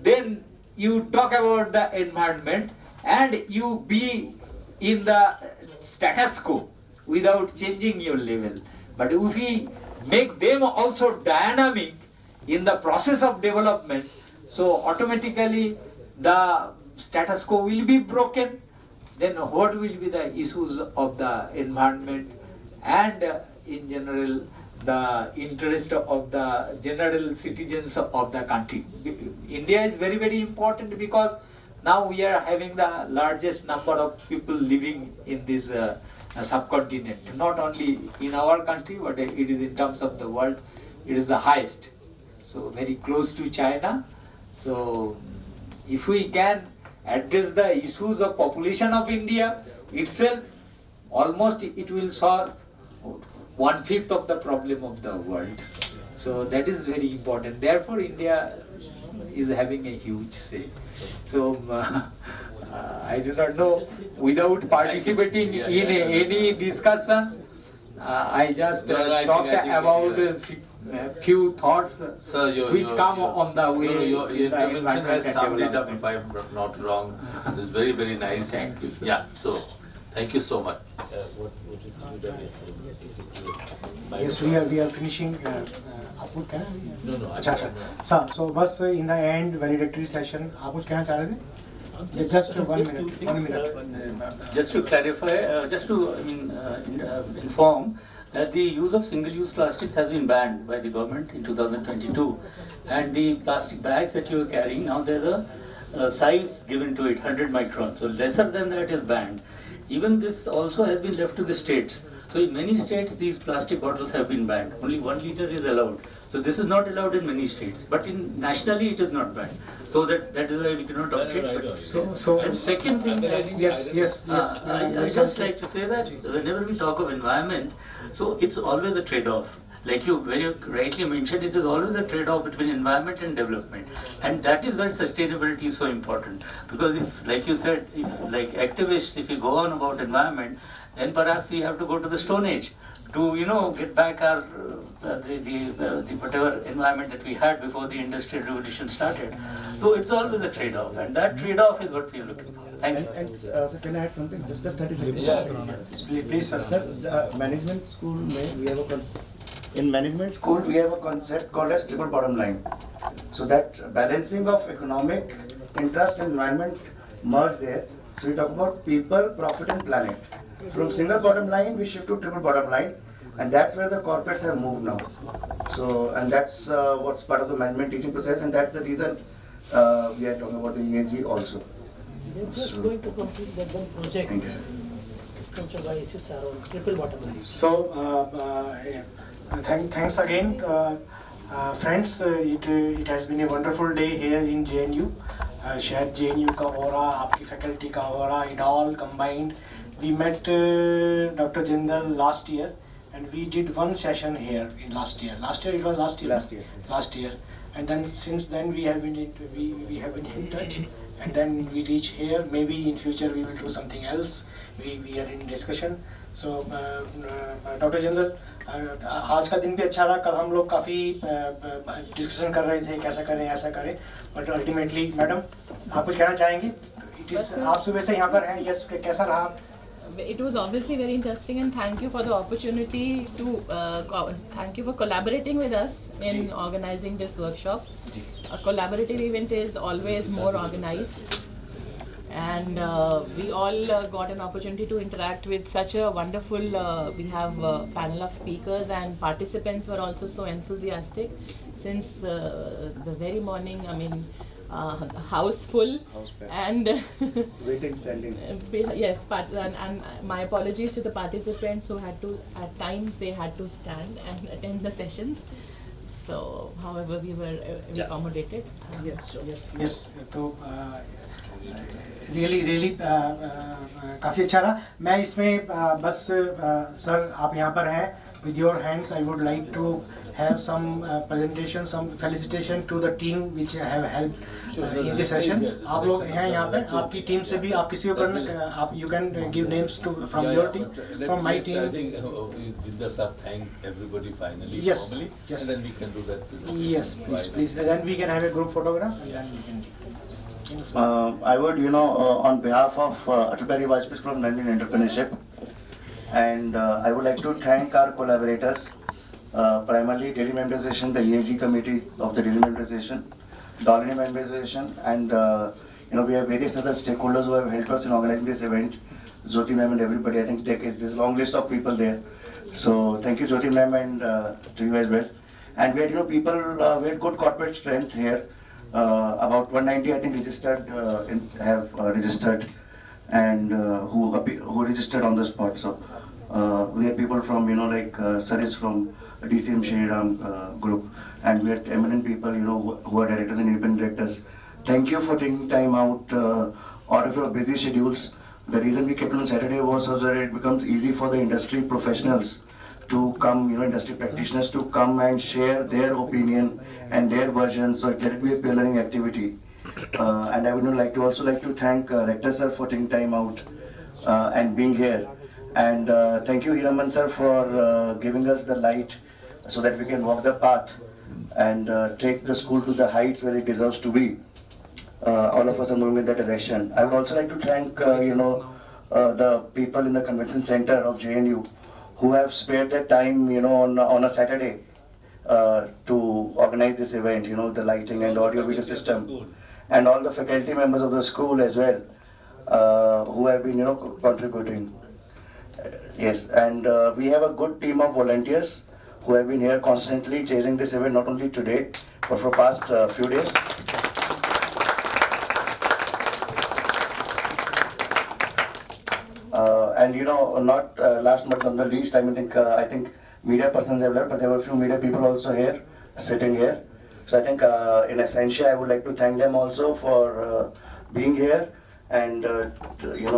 Then you talk about the environment and you be in the status quo without changing your level. But if we make them also dynamic in the process of development, so automatically the status quo will be broken. Then what will be the issues of the environment and in general the interest of the general citizens of the country? India is very, very important because now we are having the largest number of people living in this subcontinent. Not only in our country, but it is in terms of the world, it is the highest. So very close to China. So if we can address the issues of population of India itself, almost it will solve 1/5 of the problem of the world. So that is very important. Therefore, India is having a huge say. So I do not know, without participating in any discussions, I just talked about a few thoughts which come on the way. Your intervention has summed it up, if I'm not wrong. It's very, very nice. Thank you, sir. Yeah, so thank you so much. Yes, we are finishing. आप कुछ कहना? No. अच्छा. So बस in the end valedictory session आप कुछ कहना चाह रहे थे? Just 1 minute. Just to clarify, just to inform that the use of single-use plastics has been banned by the government in 2022, and the plastic bags that you are carrying now, there's a size given to it, 100 microns. So lesser than that is banned. Even this also has been left to the states. So in many states, these plastic bottles have been banned. Only 1 liter is allowed. So this is not allowed in many states, but nationally it is not banned. So that is why we cannot object. And second thing, yes. I just like to say that whenever we talk of environment, so it's always a trade-off. Like you very rightly mentioned, it is always a trade-off between environment and development, and that is where sustainability is so important. Because if, like you said, if like activists, if you go on about environment, then perhaps we have to go to the Stone Age to get back our the whatever environment that we had before the Industrial Revolution started. So it's always a trade-off, and that trade-off is what we are looking for. Thank you. And sir, can I add something? Just 30 seconds. Yeah. Please, sir. Sir, management school we have a in management school we have a concept called as triple bottom line. So that balancing of economic interest and environment merge there. So we talk about people, profit and planet. From single bottom line we shift to triple bottom line, and that's where the corporates have moved now. So, and that's what's part of the management teaching process, and that's the reason we are talking about the ESG also. They're just going to complete that one project. Thank you. Sponsored by SSR on triple bottom line. So, thanks again, friends. It has been a wonderful day here in JNU. शायद JNU का aura, आपकी faculty का aura, it all combined. We met Dr. Jindal last year, and we did one session here in last year. Last year, and then since then we have been in touch, and then we reach here. Maybe in future we will do something else. We are in discussion. So Dr. Jindal, आज का दिन भी अच्छा रहा. कल हम लोग काफ़ी डिस्कशन कर रहे थे कैसा करें ऐसा करें, बट अल्टीमेटली मैडम आप कुछ कहना चाहेंगे? आप सुबह से यहाँ पर हैं. यस, कैसा रहा? It was obviously very interesting, and thank you for the opportunity to thank you for collaborating with us in organizing this workshop. A collaborative event is always more organized, and we all got an opportunity to interact with such a wonderful we have a panel of speakers, and participants were also so enthusiastic since the very morning. I mean, house full, and Waiting standing. yes, and my apologies to the participants who had to, at times they had to stand and attend the sessions. So, however, we were accommodated. Yes. तो really काफ़ी अच्छा रहा. मैं इसमें बस sir आप यहाँ पर हैं. With your hands, I would like to have some presentation, some felicitation to the team which have helped in this session. आप लोग हैं यहाँ पे, आपकी टीम से भी आप किसी को करना, आप you can give names to from your team, from my team. I think Jinder sir thank everybody finally. Yes, formally, yes. And then we can do that. Yes, please. Then we can have a group photograph, and then we can. I would, on behalf of Atal Bihari Vajpayee School of Management and Entrepreneurship, and I would like to thank our collaborators, primarily Delhi Memorization, the EAG committee of the Delhi Memorization, Dolly Memorization, and we have various other stakeholders who have helped us in organizing this event, Jyoti ma'am and everybody. I think there's a long list of people there. So thank you, Jyoti ma'am, and to you as well. And we had, people, we had good corporate strength here. About 190, I think, registered have registered, and who registered on the spot. So we have people from like Sir is from DCM Shriram group, and we had eminent people who are directors and independent directors. Thank you for taking time out out of your busy schedules. The reason we kept it on Saturday was so that it becomes easy for the industry professionals to come, industry practitioners to come and share their opinion and their version, so let it be a peer learning activity. And I would like to thank Rector sir for taking time out and being here. And thank you Hiraman sir for giving us the light so that we can walk the path and take the school to the heights where it deserves to be. All of us are moving in that direction. I would also like to thank the people in the convention center of JNU who have spared their time, on a Saturday to organize this event, the lighting and audio video system, and all the faculty members of the school as well, who have been, contributing. Yes, and we have a good team of volunteers who have been here constantly chasing this event, not only today, but for past few days. And not last but not the least, I think media persons have left, but there were a few media people also here, sitting here. So I think in Essentia, I would like to thank them also for being here and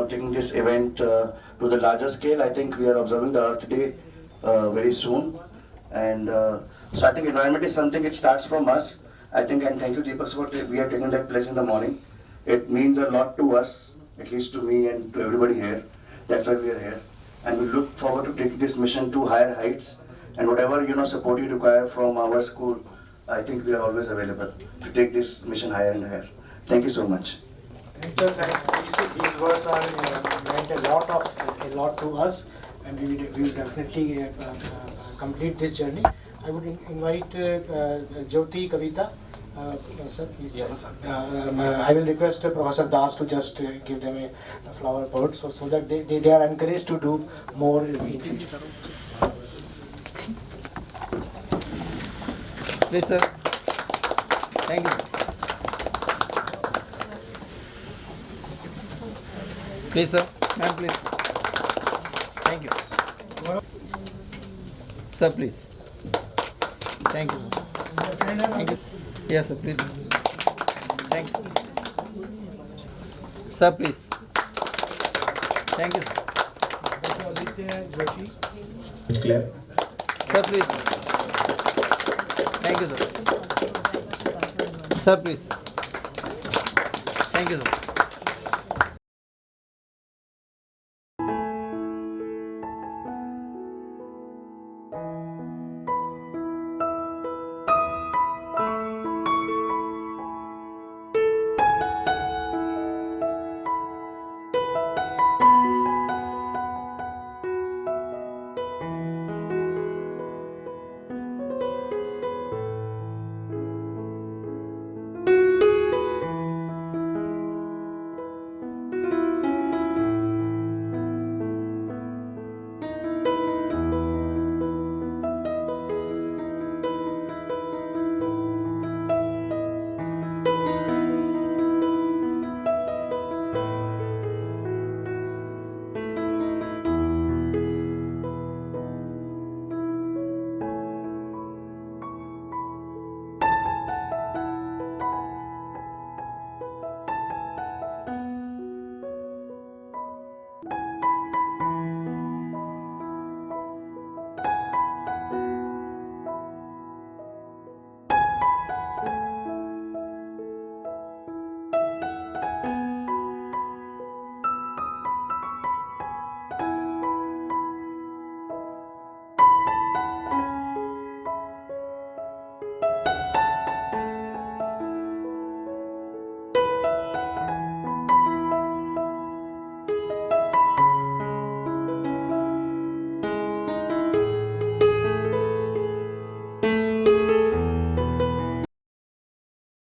taking this event to the larger scale. I think we are observing the Earth Day very soon, and so I think environment is something, it starts from us. I think, and thank you Deepak for we have taken that pledge in the morning. It means a lot to us, at least to me and to everybody here. That's why we are here, and we look forward to taking this mission to higher heights. And whatever support you require from our school, I think we are always available to take this mission higher and higher. Thank you so much. Thanks, sir. Thanks. These words are meant a lot to us, and we will definitely complete this journey. I would invite Jyoti, Kavita. Sir, please. Yes. I will request Professor Das to just give them a flower pot so that they are encouraged to do more in future. Please, sir. Thank you. Please, sir. Ma'am, please. Thank you. Sir, please. Thank you. Thank you. Yes, sir, please. Thank you. Sir, please. Thank you. Clear. Sir, please. Thank you, sir. Sir, please. Thank you, sir.